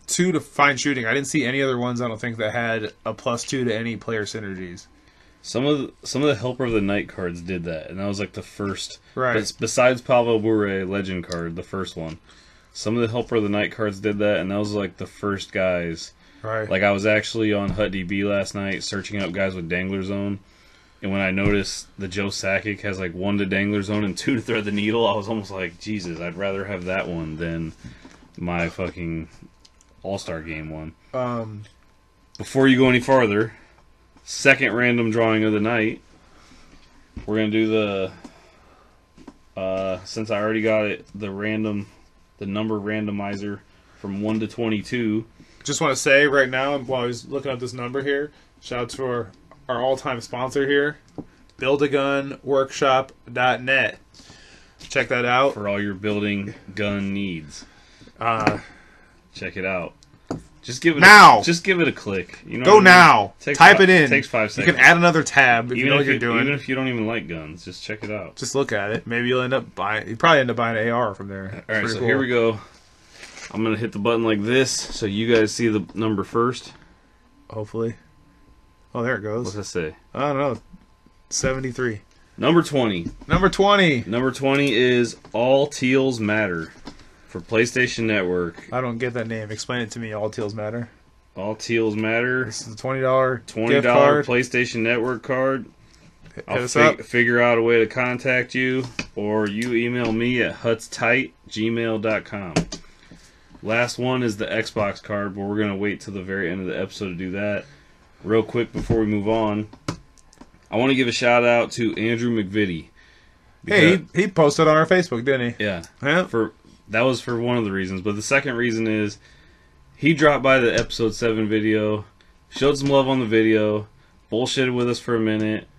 Speaker 2: 2 to fine shooting. I didn't see any other ones. I don't think that had a +2 to any player synergies.
Speaker 1: Some of the Helper of the Night cards did that, and that was like the first.
Speaker 2: Right.
Speaker 1: But besides Pavel Bure Legend card, the first one. Some of the Helper of the Night cards did that, and that was like the first guys.
Speaker 2: Right.
Speaker 1: Like I was actually on HutDB last night searching up guys with Dangler Zone. And when I noticed the Joe Sakic has like 1 to Dangler Zone and 2 to Thread the Needle, I was almost like, Jesus, I'd rather have that one than my fucking All-Star Game one. Before you go any farther, second random drawing of the night. We're going to do the, since I already got it, the number randomizer from 1 to 22.
Speaker 2: Just want to say right now, while I was looking up this number here, shout out to our all-time sponsor here, buildagunworkshop.net. Check that out.
Speaker 1: For all your building gun needs. Check it out. Just give it
Speaker 2: now.
Speaker 1: Just give it a click. You know
Speaker 2: Go now. Type it in.
Speaker 1: Takes 5 seconds.
Speaker 2: You can add another tab if you know what you're doing.
Speaker 1: Even if you don't even like guns, just check it out.
Speaker 2: Just look at it. Maybe you'll end up buying. You probably end up buying an AR from there.
Speaker 1: All right, so here we go. I'm gonna hit the button like this, so you guys see the number first.
Speaker 2: Hopefully. Oh, there it goes.
Speaker 1: What's that say?
Speaker 2: I don't know. 73.
Speaker 1: Number 20.
Speaker 2: Number 20.
Speaker 1: Number 20 is All Teals Matter for PlayStation Network.
Speaker 2: I don't get that name. Explain it to me. All Teals Matter.
Speaker 1: All Teals Matter.
Speaker 2: This is a $20
Speaker 1: $20
Speaker 2: card.
Speaker 1: PlayStation Network card.
Speaker 2: Hit
Speaker 1: I'll
Speaker 2: us up.
Speaker 1: figure out a way to contact you, or you email me at hutstight@gmail.com. Last one is the Xbox card, but we're going to wait till the very end of the episode to do that. Real quick before we move on, I want to give a shout out to Andrew McVitie.
Speaker 2: Hey, he posted on our Facebook, didn't he?
Speaker 1: Yeah.
Speaker 2: Yeah.
Speaker 1: That was for one of the reasons, but the second reason is he dropped by the episode 7 video, showed some love on the video, bullshitted with us for a minute,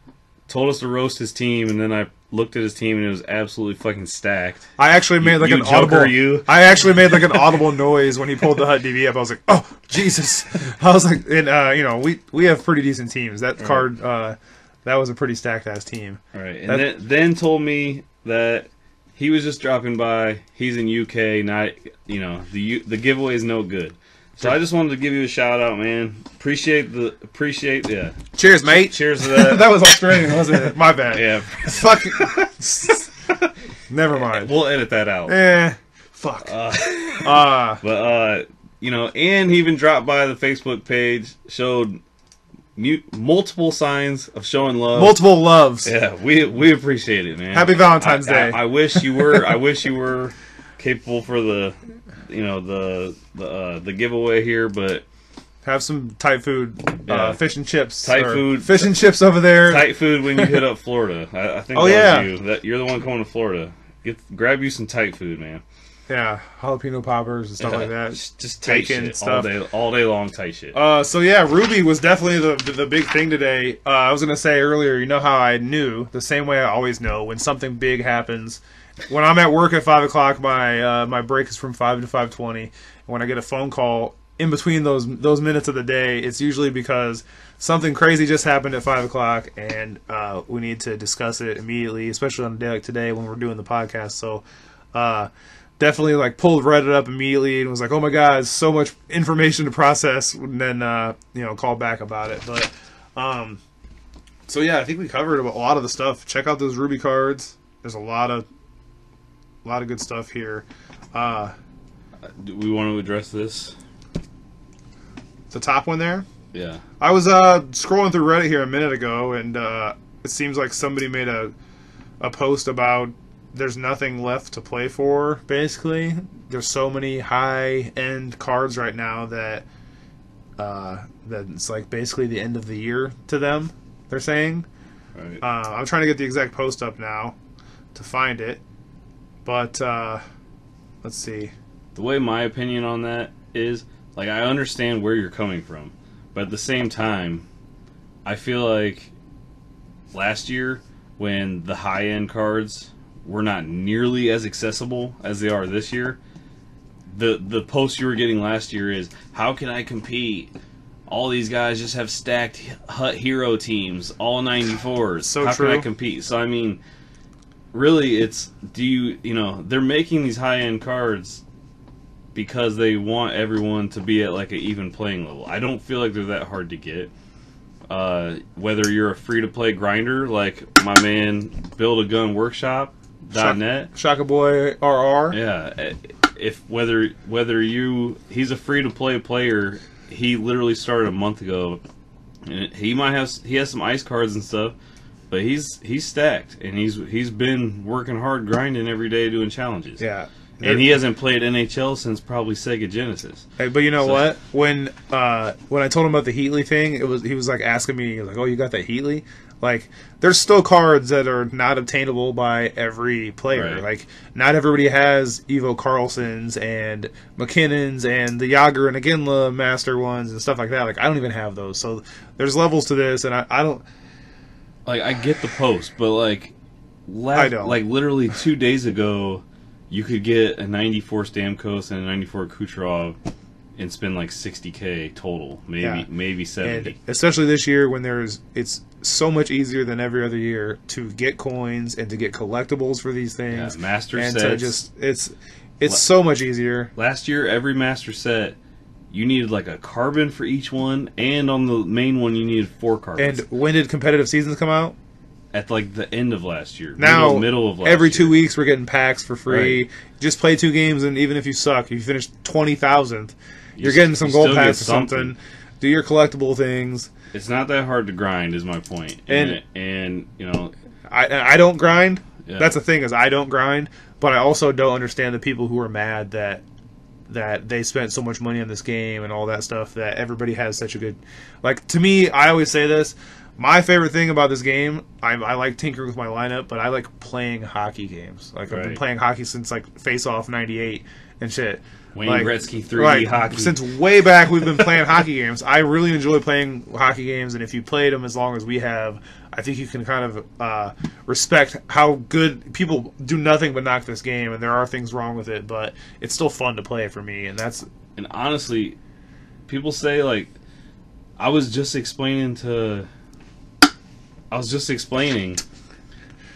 Speaker 1: told us to roast his team, and then I looked at his team and it was absolutely fucking stacked.
Speaker 2: I actually made like an audible. I actually made like an audible noise when he pulled the HUD-DB up. I was like, "Oh Jesus!" I was like, and you know, we have pretty decent teams. That card, that was a pretty stacked ass team.
Speaker 1: All right, and then told me that he was just dropping by. He's in UK, not the giveaway is no good. So I just wanted to give you a shout out, man. Appreciate yeah.
Speaker 2: Cheers, mate.
Speaker 1: Cheers to that.
Speaker 2: That was Australian, wasn't it? My bad.
Speaker 1: Yeah.
Speaker 2: Fuck. Never mind.
Speaker 1: We'll edit that out.
Speaker 2: Fuck.
Speaker 1: But and he even dropped by the Facebook page, showed multiple signs of showing love.
Speaker 2: Multiple loves.
Speaker 1: Yeah, we appreciate it, man.
Speaker 2: Happy Valentine's Day.
Speaker 1: I wish you were. I wish you were capable for the giveaway here, but
Speaker 2: have some tight food, fish and chips. Fish and chips over there.
Speaker 1: Tight food when you hit up Florida. I think. You're the one going to Florida. Grab you some tight food, man.
Speaker 2: Yeah, jalapeno poppers and stuff like that.
Speaker 1: Just tight shit stuff. all day long, tight shit.
Speaker 2: So yeah, Ruby was definitely the big thing today. I was gonna say earlier, you know how I knew the same way I always know when something big happens. When I'm at work at 5 o'clock, my break is from 5 to 5:20. And when I get a phone call in between those minutes of the day, it's usually because something crazy just happened at 5 o'clock, and we need to discuss it immediately, especially on a day like today when we're doing the podcast. So definitely like pulled Reddit up immediately and was like, oh my god, so much information to process, and then call back about it. But so yeah, I think we covered a lot of the stuff. Check out those Ruby cards. There's a lot of good stuff here.
Speaker 1: Do we want to address this?
Speaker 2: The top one there?
Speaker 1: Yeah.
Speaker 2: I was scrolling through Reddit here a minute ago, and it seems like somebody made a post about there's nothing left to play for, basically. There's so many high-end cards right now that That's like basically the end of the year to them. They're saying.
Speaker 1: Right.
Speaker 2: I'm trying to get the exact post up now to find it, but let's see.
Speaker 1: The way my opinion on that is, like, I understand where you're coming from, but at the same time, I feel like last year when the high-end cards were not nearly as accessible as they are this year, the post you were getting last year is, how can I compete? All these guys just have stacked Hut Hero teams, all 94s.
Speaker 2: So
Speaker 1: how
Speaker 2: true.
Speaker 1: can I compete? So, I mean, really, it's, they're making these high-end cards because they want everyone to be at like an even playing level. I don't feel like they're that hard to get. Whether you're a free-to-play grinder like my man BuildAGunWorkshop.net,
Speaker 2: shockaboyob.
Speaker 1: yeah, he's a free-to-play player. He literally started a month ago, and he has some ice cards and stuff, but he's stacked, and he's been working hard, grinding every day, doing challenges.
Speaker 2: Yeah.
Speaker 1: And he hasn't played NHL since probably Sega Genesis.
Speaker 2: Hey, but you know what? When I told him about the Heatley thing, he was like asking me, he was like, "Oh, you got that Heatley?" Like, there's still cards that are not obtainable by every player.
Speaker 1: Right.
Speaker 2: Like, not everybody has Evo Carlsons and McKinnons and the Yager and Aginla Master ones and stuff like that. Like, I don't even have those. So there's levels to this, and I don't.
Speaker 1: Like, I get the post, but like,
Speaker 2: I don't.
Speaker 1: Like literally 2 days ago, you could get a 94 Stamkos and a 94 Kucherov and spend like $60K total, maybe 70.
Speaker 2: And especially this year when it's so much easier than every other year to get coins and to get collectibles for these things.
Speaker 1: Yeah, master
Speaker 2: and
Speaker 1: sets.
Speaker 2: to just it's so much easier.
Speaker 1: Last year, every master set, you needed like a carbon for each one, and on the main one, you needed 4 carbons.
Speaker 2: And when did competitive seasons come out?
Speaker 1: At like the end of last year.
Speaker 2: Now,
Speaker 1: middle of last
Speaker 2: every
Speaker 1: year.
Speaker 2: 2 weeks we're getting packs for free.
Speaker 1: Right.
Speaker 2: Just play 2 games, and even if you suck, if you finish 20,000th, you're getting some gold packs or something. Do your collectible things.
Speaker 1: It's not that hard to grind, is my point. And you know,
Speaker 2: I don't grind.
Speaker 1: Yeah.
Speaker 2: That's the thing, is I don't grind, but I also don't understand the people who are mad that they spent so much money on this game and all that stuff, that everybody has such a good... Like, to me, I always say this, my favorite thing about this game, I like tinkering with my lineup, but I like playing hockey games. Like, I've been playing hockey since, like, Face Off 98 and shit.
Speaker 1: Wayne
Speaker 2: like,
Speaker 1: Gretzky 3D hockey.
Speaker 2: Since way back, we've been playing hockey games. I really enjoy playing hockey games, and if you played them as long as we have, I think you can kind of respect how good people do nothing but knock this game, and there are things wrong with it, but it's still fun to play for me, and that's...
Speaker 1: And honestly, people say, like, I was just explaining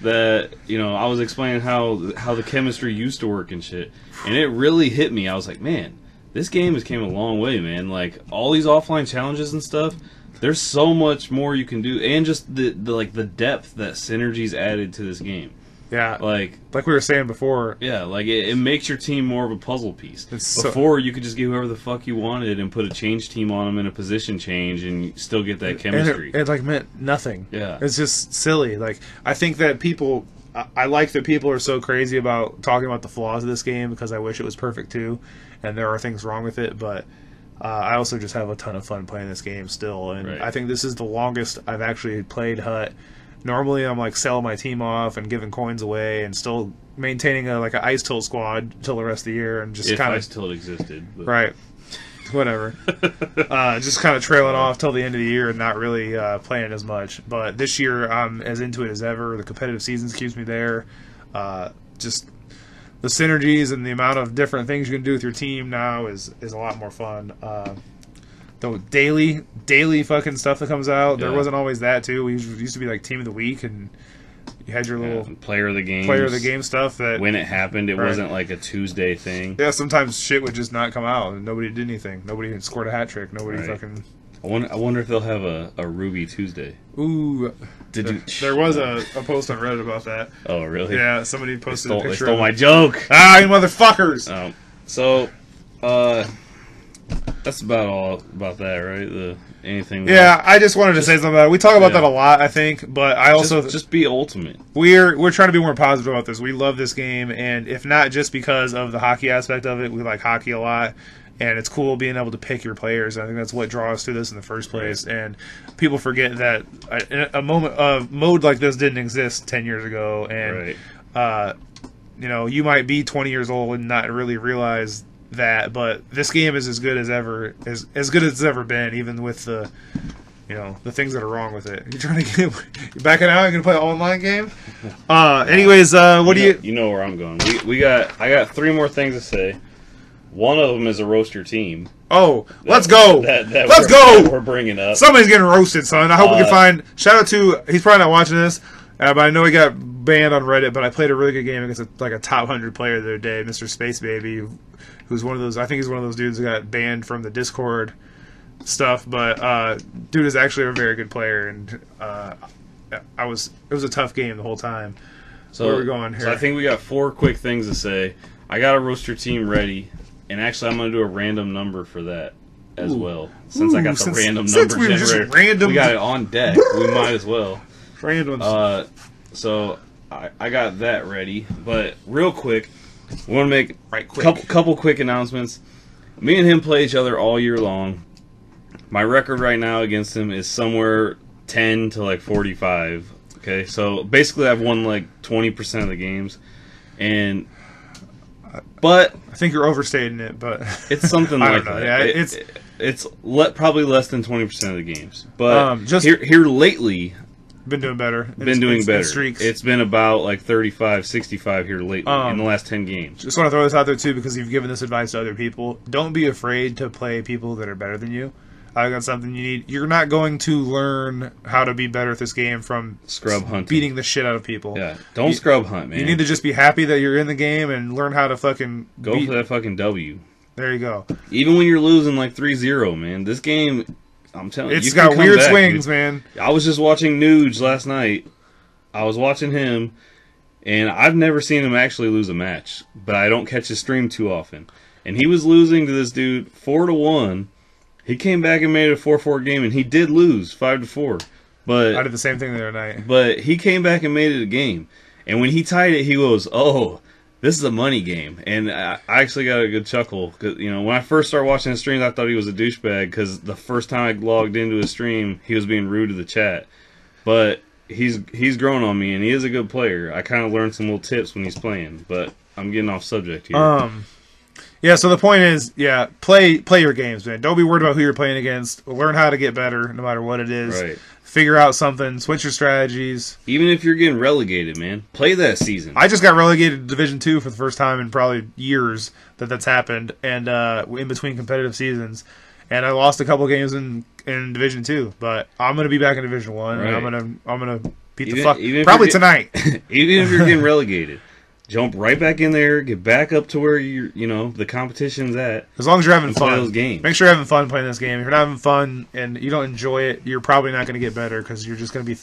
Speaker 1: that, you know, I was explaining how the chemistry used to work and shit, and it really hit me. I was like, man, this game has came a long way, man. Like, all these offline challenges and stuff, there's so much more you can do, and just the depth that synergy's added to this game.
Speaker 2: Yeah,
Speaker 1: like
Speaker 2: we were saying before.
Speaker 1: Yeah, like it makes your team more of a puzzle piece. Before, you could just get whoever the fuck you wanted and put a change team on them in a position change, and you still get that chemistry.
Speaker 2: And it like meant nothing.
Speaker 1: Yeah,
Speaker 2: it's just silly. Like, I think that people, I like that people are so crazy about talking about the flaws of this game, because I wish it was perfect too, and there are things wrong with it. But I also just have a ton of fun playing this game still, and I think this is the longest I've actually played Hut. Normally, I'm like selling my team off and giving coins away, and still maintaining an ice tilt squad till the rest of the year, and just kind of
Speaker 1: ice tilt existed, but.
Speaker 2: Right, whatever. Just kind of trailing off till the end of the year and not really playing as much. But this year, I'm as into it as ever. The competitive seasons keeps me there. Just the synergies and the amount of different things you can do with your team now is a lot more fun. The daily fucking stuff that comes out, there wasn't always that too. We used to be like Team of the Week, and you had your little
Speaker 1: player of the game stuff.
Speaker 2: That
Speaker 1: when it happened, it wasn't like a Tuesday thing.
Speaker 2: Yeah, sometimes shit would just not come out, and nobody did anything. Nobody scored a hat trick. Nobody fucking.
Speaker 1: I wonder if they'll have a Ruby Tuesday.
Speaker 2: Ooh, there was a post on Reddit about that.
Speaker 1: Oh, really?
Speaker 2: Yeah, somebody posted a picture.
Speaker 1: They stole my joke.
Speaker 2: Ah, you motherfuckers!
Speaker 1: So, that's about all about that, right? Anything?
Speaker 2: Yeah, I just wanted to say something about it. We talk about that a lot, I think, but I also
Speaker 1: just be ultimate.
Speaker 2: We're trying to be more positive about this. We love this game, and if not just because of the hockey aspect of it, we like hockey a lot. and it's cool being able to pick your players. I think that's what draws us to this in the first place. And people forget that a mode like this didn't exist 10 years ago, and you might be 20 years old and not really realize that, but this game is as good as ever, as good as it's ever been, even with the the things that are wrong with it. You're trying to you backing out? You're gonna play an online game? Anyways, what do you?
Speaker 1: You know where I'm going. I got 3 more things to say. One of them is a roaster team.
Speaker 2: Oh, let's go! Let's go!
Speaker 1: We're bringing up.
Speaker 2: Somebody's getting roasted, son. I hope we can find. Shout out to. He's probably not watching this, but I know he got banned on Reddit. But I played a really good game against a top 100 player the other day, Mr. Space Baby, who's one of those. I think he's one of those dudes who got banned from the Discord stuff. But dude is actually a very good player, and it was a tough game the whole time. So where are we going here?
Speaker 1: So I think we got 4 quick things to say. I got a roaster team ready. And actually, I'm going to do a random number for that as well. Since I got the random number generator. We got it on deck. We might as well.
Speaker 2: Randoms.
Speaker 1: So I got that ready. But real quick, we want to make a couple quick announcements. Me and him play each other all year long. My record right now against him is somewhere 10 to 45. Okay, so basically I've won 20% of the games. But
Speaker 2: I think you're overstating it, but
Speaker 1: it's something like that. Yeah, it's probably less than 20% of the games. But just here lately,
Speaker 2: been doing better.
Speaker 1: Streaks. It's been about 35, 65 here lately in the last 10 games.
Speaker 2: Just want to throw this out there too, because you've given this advice to other people. Don't be afraid to play people that are better than you. I think that's something you need. You're not going to learn how to be better at this game from
Speaker 1: scrub hunting,
Speaker 2: beating the shit out of people.
Speaker 1: Yeah, don't scrub hunt, man.
Speaker 2: You need to just be happy that you're in the game and learn how to fucking
Speaker 1: go for that fucking W.
Speaker 2: There you go.
Speaker 1: Even when you're losing 3-0, man, this game, I'm telling you,
Speaker 2: it's got weird swings, man.
Speaker 1: I was just watching Nuge last night. I was watching him, and I've never seen him actually lose a match, but I don't catch his stream too often. And he was losing to this dude 4-1. He came back and made it a 4-4 game, and he did lose 5-4. But
Speaker 2: I did the same thing the other night.
Speaker 1: But he came back and made it a game. And when he tied it, he goes, "Oh, this is a money game." And I actually got a good chuckle. Cause, when I first started watching his streams, I thought he was a douchebag because the first time I logged into his stream, he was being rude to the chat. But he's grown on me, and he is a good player. I kind of learned some little tips when he's playing. But I'm getting off subject here.
Speaker 2: Yeah, so the point is, play your games, man. Don't be worried about who you're playing against. Learn how to get better, no matter what it is.
Speaker 1: Right.
Speaker 2: Figure out something. Switch your strategies.
Speaker 1: Even if you're getting relegated, man, play that season.
Speaker 2: I just got relegated to Division 2 for the first time in probably years that's happened, and in between competitive seasons. And I lost a couple games in Division 2, but I'm gonna be back in Division 1,
Speaker 1: right.
Speaker 2: And I'm gonna beat the fuck probably tonight.
Speaker 1: Even if you're getting relegated. Jump right back in there, get back up to where the competition's at.
Speaker 2: As long as you're having fun.
Speaker 1: Play those games.
Speaker 2: Make sure you're having fun playing this game. If you're not having fun and you don't enjoy it, you're probably not going to get better because you're just going to be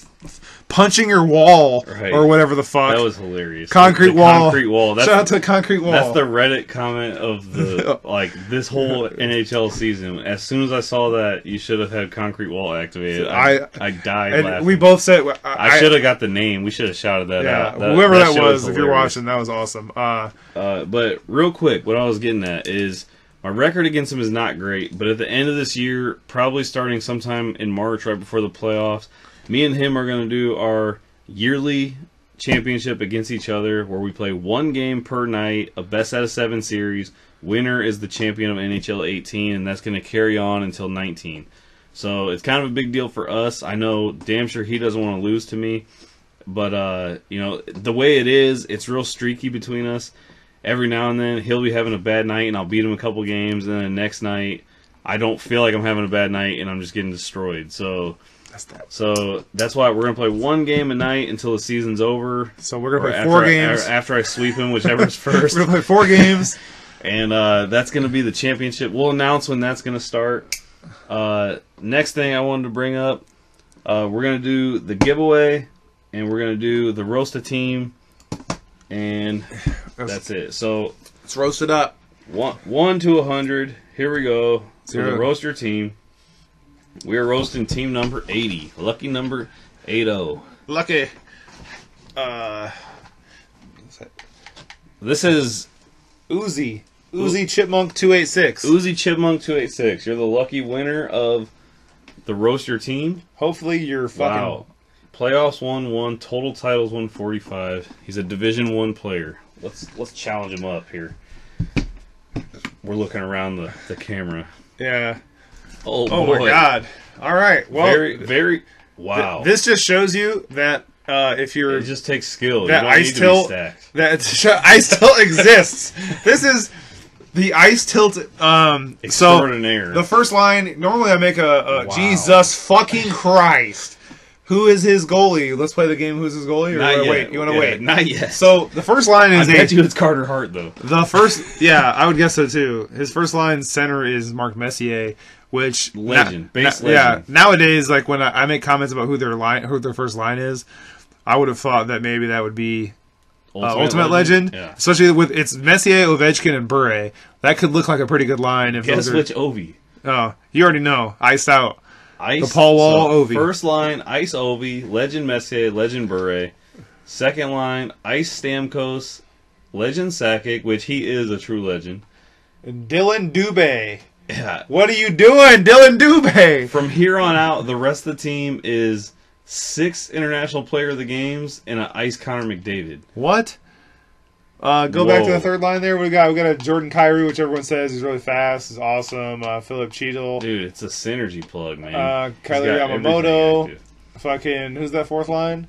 Speaker 2: punching your wall or whatever the fuck.
Speaker 1: That was hilarious.
Speaker 2: Concrete wall.
Speaker 1: Concrete wall.
Speaker 2: Shout out to Concrete Wall.
Speaker 1: That's the Reddit comment of the this whole NHL season. As soon as I saw that, you should have had Concrete Wall activated. I died laughing.
Speaker 2: We both said
Speaker 1: I should have got the name. We should have shouted that out.
Speaker 2: Whoever that was, if you're watching, that was awesome.
Speaker 1: But real quick, what I was getting at is my record against him is not great, but at the end of this year, probably starting sometime in March, right before the playoffs, me and him are going to do our yearly championship against each other, where we play one game per night, a best out of 7 series. Winner is the champion of NHL 18, and that's going to carry on until 19. So it's kind of a big deal for us. I know damn sure he doesn't want to lose to me. But, the way it is, it's real streaky between us. Every now and then, he'll be having a bad night, and I'll beat him a couple games. And then the next night, I don't feel like I'm having a bad night, and I'm just getting destroyed. So that's why we're going to play one game a night until the season's over.
Speaker 2: So we're going to play 4 games.
Speaker 1: After I sweep him, whichever's first.
Speaker 2: We're going to play 4 games.
Speaker 1: And that's going to be the championship. We'll announce when that's going to start. Next thing I wanted to bring up, we're going to do the giveaway. And we're going to do the roast a team, and that's it. So
Speaker 2: let's roast it up.
Speaker 1: 1 to 100. Here we go. So the roaster team. We are roasting team number 80. Lucky number 80.
Speaker 2: Lucky.
Speaker 1: This is
Speaker 2: Uzi. Uzi Chipmunk 286.
Speaker 1: Uzi Chipmunk 286. You're the lucky winner of the Roast Your Team.
Speaker 2: Hopefully you're fucking...
Speaker 1: Wow. Playoffs 1-1, total titles 145. He's a Division 1 player. Let's challenge him up here. We're looking around the camera.
Speaker 2: Yeah.
Speaker 1: Oh
Speaker 2: my God. All right. Well,
Speaker 1: very. Wow.
Speaker 2: This just shows you that if you're...
Speaker 1: It just takes skill.
Speaker 2: That
Speaker 1: you don't
Speaker 2: ice
Speaker 1: need
Speaker 2: tilt,
Speaker 1: to be stacked.
Speaker 2: that ice tilt exists. This is the ice tilt.
Speaker 1: Extraordinaire.
Speaker 2: So the first line. Normally, I make a
Speaker 1: Wow.
Speaker 2: Jesus fucking Christ. Who is his goalie? Let's play the game. Who's his goalie? Or
Speaker 1: Not yet.
Speaker 2: wait. You want to wait?
Speaker 1: Not yet.
Speaker 2: So the first line is
Speaker 1: I bet you it's Carter Hart though.
Speaker 2: the first. Yeah, I would guess so too. His first line center is Mark Messier, which
Speaker 1: Legend. Base legend.
Speaker 2: Yeah, nowadays, like when I make comments about who their first line is, I would have thought that maybe that would be Ultimate Legend.
Speaker 1: Yeah.
Speaker 2: Especially with it's Messier, Ovechkin, and Bure. That could look like a pretty good line. If
Speaker 1: Guess
Speaker 2: those are,
Speaker 1: which Ovi?
Speaker 2: Oh, you already know. Iced out.
Speaker 1: Ice.
Speaker 2: The Paul Wall Ovi.
Speaker 1: First line, Ice Ovi, Legend Messier, Legend Bure. Second line, Ice Stamkos, Legend Sakic, which he is a true legend.
Speaker 2: And Dylan Dubé.
Speaker 1: Yeah.
Speaker 2: What are you doing, Dylan Dubé?
Speaker 1: From here on out, the rest of the team is 6 International Player of the Games and an Ice Connor McDavid.
Speaker 2: What? Go back to
Speaker 1: Whoa.
Speaker 2: the third line there. We got a Jordan Kyrou, which everyone says is really fast, is awesome. Philip Cheadle.
Speaker 1: Dude, it's a synergy plug, man. He's
Speaker 2: Kyler
Speaker 1: got
Speaker 2: Yamamoto.
Speaker 1: everything active.
Speaker 2: Fucking, who's that fourth line?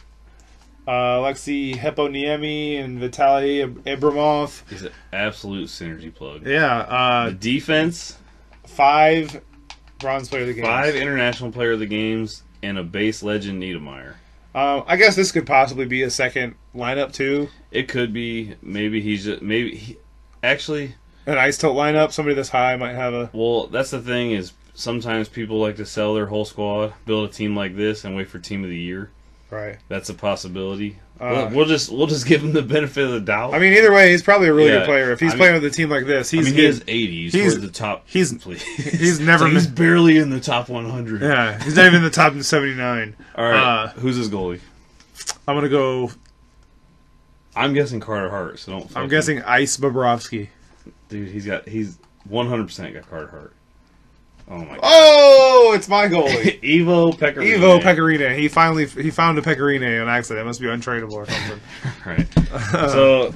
Speaker 2: Alexei Heponiemi and Vitaly Abramov.
Speaker 1: He's an absolute synergy plug.
Speaker 2: Yeah.
Speaker 1: The defense,
Speaker 2: 5 bronze player of the game.
Speaker 1: 5 International Player of the Games, and a base legend Niedermeyer.
Speaker 2: I guess this could possibly be a second lineup too.
Speaker 1: It could be. Maybe he's just actually.
Speaker 2: An ice tilt lineup. Somebody this high might have a.
Speaker 1: Well, that's the thing is sometimes people like to sell their whole squad, build a team like this, and wait for Team of the Year.
Speaker 2: Right.
Speaker 1: That's a possibility. We'll just give him the benefit of the doubt.
Speaker 2: I mean, either way, he's probably a really good player. If he's
Speaker 1: I
Speaker 2: playing
Speaker 1: mean,
Speaker 2: with a team like this,
Speaker 1: he is 80. He's
Speaker 2: he's-
Speaker 1: toward the top.
Speaker 2: he's-
Speaker 1: please.
Speaker 2: he's never
Speaker 1: He's
Speaker 2: been-
Speaker 1: barely in the top 100.
Speaker 2: Yeah, he's not even in the top 79.
Speaker 1: All right. Who's his goalie?
Speaker 2: I'm gonna go.
Speaker 1: I'm guessing Carter Hart. So don't.
Speaker 2: I'm guessing Ice Bobrovsky.
Speaker 1: Dude, he's 100% got Carter Hart. Oh my god.
Speaker 2: Oh, it's my goalie.
Speaker 1: Ivo Pecorino.
Speaker 2: Ivo Pecorino. He found a Pecorino on accident. It must be untradeable or something.
Speaker 1: Right. So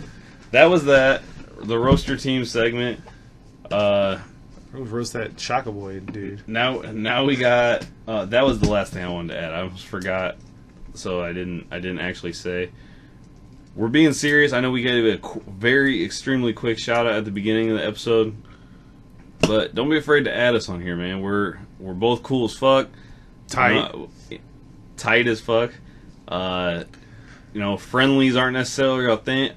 Speaker 1: that was that. The Roast Your Team segment.
Speaker 2: Roast that Shockaboy dude.
Speaker 1: Now we got. That was the last thing I wanted to add. I almost forgot, so I didn't actually say. We're being serious. I know we gave a very extremely quick shout out at the beginning of the episode, but don't be afraid to add us on here, man. We're both cool as fuck, tight as fuck. Friendlies aren't necessarily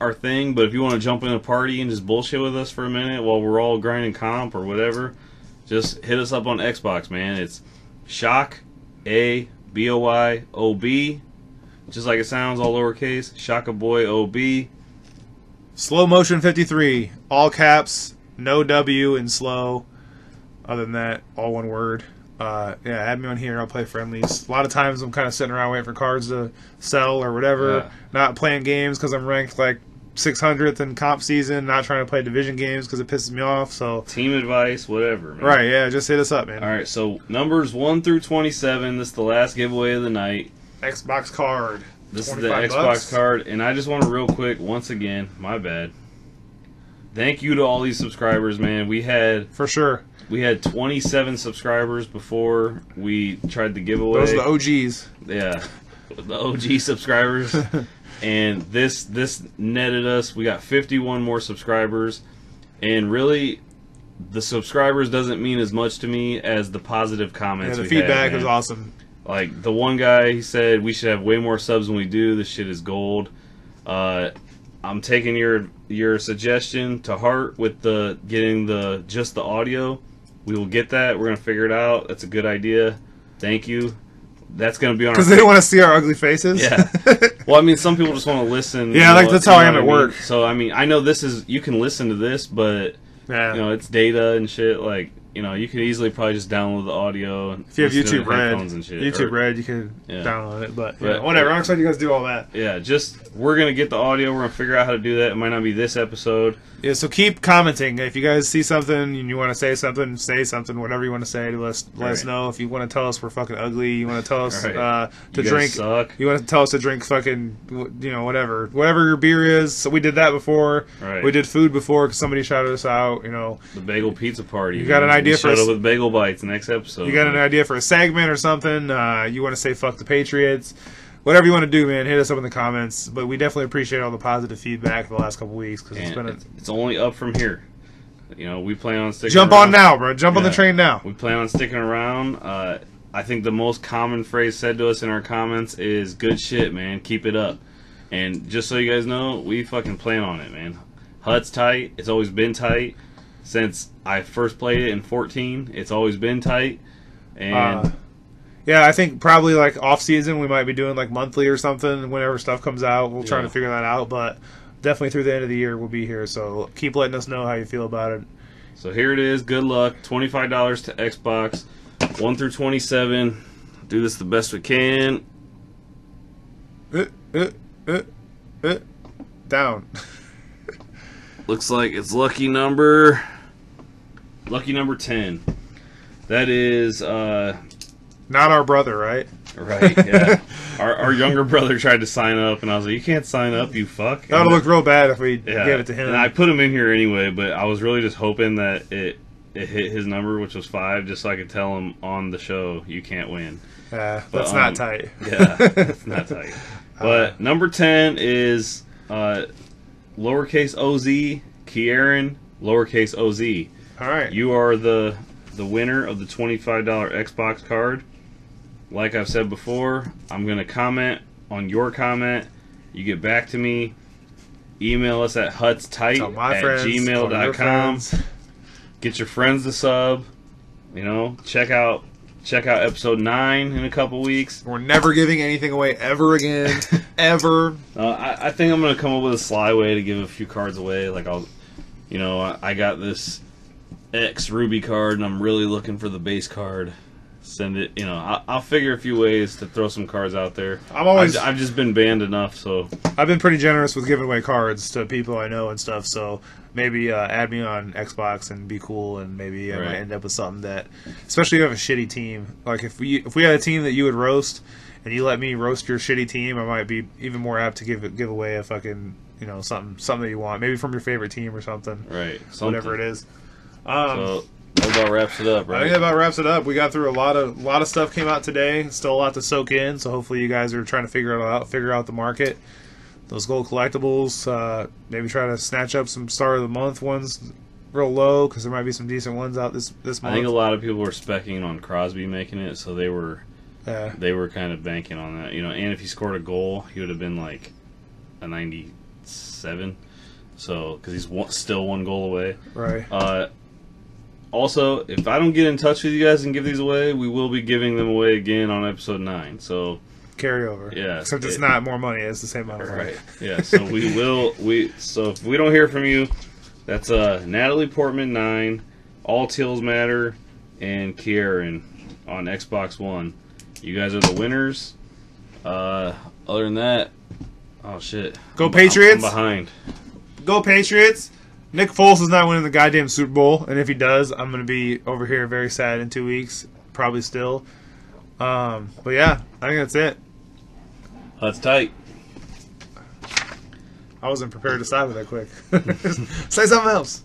Speaker 1: our thing, but if you want to jump in a party and just bullshit with us for a minute while we're all grinding comp or whatever, just hit us up on Xbox, man. It's shockaboyob, just like it sounds, all lowercase. Shockaboyob.
Speaker 2: Slow motion 53. All caps. No W in slow. Other than that, all one word. Add me on here. I'll play friendlies. A lot of times I'm kind of sitting around waiting for cards to sell or whatever.
Speaker 1: Yeah.
Speaker 2: Not playing games because I'm ranked like 600th in comp season. Not trying to play division games because it pisses me off. So
Speaker 1: Team advice, whatever, man.
Speaker 2: right, yeah, just hit us up, man.
Speaker 1: All right, so numbers 1 through 27. This is the last giveaway of the night.
Speaker 2: Xbox card.
Speaker 1: This is the
Speaker 2: 25
Speaker 1: Xbox
Speaker 2: bucks.
Speaker 1: card, and I just want to real quick, once again, my bad. Thank you to all these subscribers, man. We had
Speaker 2: For sure.
Speaker 1: 27 subscribers before we tried the giveaway.
Speaker 2: Those are the OGs.
Speaker 1: Yeah, the OG subscribers. And this netted us. We got 51 more subscribers, and really, the subscribers doesn't mean as much to me as the positive comments.
Speaker 2: Yeah, the
Speaker 1: we've
Speaker 2: feedback
Speaker 1: had,
Speaker 2: was
Speaker 1: man.
Speaker 2: awesome.
Speaker 1: Like the one guy, he said we should have way more subs than we do. This shit is gold. I'm taking your suggestion to heart with getting just the audio. We will get that. We're gonna figure it out. That's a good idea. Thank you. That's gonna be on.
Speaker 2: Because they don't want to see our ugly faces.
Speaker 1: Yeah. Well, I mean, some people just want to listen.
Speaker 2: Yeah, like that's how I am at work.
Speaker 1: So I mean, I know this is you can listen to this, but
Speaker 2: Yeah.
Speaker 1: it's data and shit. Like you know, you could easily probably just download the audio. And
Speaker 2: if you have
Speaker 1: listen to
Speaker 2: YouTube
Speaker 1: the
Speaker 2: Red,
Speaker 1: headphones and shit,
Speaker 2: YouTube
Speaker 1: or-
Speaker 2: Red, you can
Speaker 1: Yeah.
Speaker 2: download it. But
Speaker 1: But-
Speaker 2: whatever. I'm excited you guys do all that.
Speaker 1: Yeah, just we're gonna get the audio. We're gonna figure out how to do that. It might not be this episode.
Speaker 2: Yeah, so keep commenting. If you guys see something and you want to say something, whatever you want to say to us, let us
Speaker 1: Right.
Speaker 2: know. If you want to tell us we're fucking ugly, you want to tell us
Speaker 1: Right.
Speaker 2: to
Speaker 1: You guys
Speaker 2: drink,
Speaker 1: suck.
Speaker 2: you want to tell us to drink fucking, whatever your beer is. So we did that before.
Speaker 1: Right.
Speaker 2: We did food before because somebody shouted us out.
Speaker 1: The bagel pizza party.
Speaker 2: You got an idea for
Speaker 1: shut
Speaker 2: us-
Speaker 1: up with bagel bites next episode.
Speaker 2: You got an idea for a segment or something? You want to say fuck the Patriots? Whatever you want to do, man, hit us up in the comments. But we definitely appreciate all the positive feedback the last couple weeks because it's
Speaker 1: And
Speaker 2: been
Speaker 1: it's only up from here. We plan on sticking.
Speaker 2: jump
Speaker 1: around.
Speaker 2: on now, bro. Jump on the
Speaker 1: Yeah.
Speaker 2: train now.
Speaker 1: We plan on sticking around. I think the most common phrase said to us in our comments is "good shit, man. Keep it up." And just so you guys know, we fucking plan on it, man. Hut's tight. It's always been tight since I first played it in 14. It's always been tight, and
Speaker 2: Yeah, I think probably like off season we might be doing like monthly or something whenever stuff comes out. We'll try
Speaker 1: Yeah.
Speaker 2: to figure that out, but definitely through the end of the year we'll be here. So keep letting us know how you feel about it.
Speaker 1: so here it is. Good luck. $25 to Xbox, 1 through 27. Do this the best we can.
Speaker 2: Down.
Speaker 1: Looks like it's lucky number 10. That is
Speaker 2: Not our brother, right?
Speaker 1: right. Yeah, our younger brother tried to sign up, and I was like, "You can't sign up, you fuck."
Speaker 2: That would
Speaker 1: And
Speaker 2: look real bad if we
Speaker 1: yeah,
Speaker 2: gave it to him.
Speaker 1: And I put him in here anyway, but I was really just hoping that it hit his number, which was 5, just so I could tell him on the show, "You can't win."
Speaker 2: That's
Speaker 1: But,
Speaker 2: not tight.
Speaker 1: Yeah, it's not tight. But number 10 is lowercase OZ, Kieran, lowercase OZ.
Speaker 2: All right.
Speaker 1: You are the winner of the $25 Xbox card. Like I've said before, I'm going to comment on your comment. You get back to me. Email us at hutstight
Speaker 2: Tell my
Speaker 1: at
Speaker 2: friends, tell your
Speaker 1: gmail.com.
Speaker 2: friends.
Speaker 1: Get your friends to sub. Check out episode 9 in a couple weeks.
Speaker 2: We're never giving anything away ever again. Ever.
Speaker 1: I think I'm going to come up with a sly way to give a few cards away. Like I got this X Ruby card, and I'm really looking for the base card. Send it. I'll figure a few ways to throw some cards out there. I've just been banned enough, so
Speaker 2: I've been pretty generous with giving away cards to people I know and stuff. So maybe add me on Xbox and be cool, and maybe I might end up with something that, especially if you have a shitty team. Like if we had a team that you would roast, and you let me roast your shitty team, I might be even more apt to give away a fucking something that you want, maybe from your favorite team or something.
Speaker 1: right,
Speaker 2: Whatever it is.
Speaker 1: So that about wraps it up,
Speaker 2: I
Speaker 1: right?
Speaker 2: think that about wraps it up. We got through a lot of stuff came out today. Still a lot to soak in. So hopefully you guys are trying to figure out the market. Those gold collectibles. Maybe try to snatch up some start of the month ones, real low, because there might be some decent ones out this month.
Speaker 1: I think a lot of people were specking on Crosby making it, so they were kind of banking on that. And if he scored a goal, he would have been like a 97. So because he's still 1 goal away.
Speaker 2: Right.
Speaker 1: Also, if I don't get in touch with you guys and give these away, we will be giving them away again on episode 9. So
Speaker 2: Carryover.
Speaker 1: Yeah.
Speaker 2: Except it's not more money. It's the same amount of money.
Speaker 1: right, yeah. So So if we don't hear from you, that's Natalie Portman 9, All Teals Matter, and Kieran on Xbox One. You guys are the winners. Other than that, oh shit.
Speaker 2: Go Patriots!
Speaker 1: I'm behind.
Speaker 2: Go Patriots! Nick Foles is not winning the goddamn Super Bowl, and if he does, I'm going to be over here very sad in 2 weeks. Probably still. But yeah, I think that's it.
Speaker 1: That's tight.
Speaker 2: I wasn't prepared to stop it that quick. Say something else.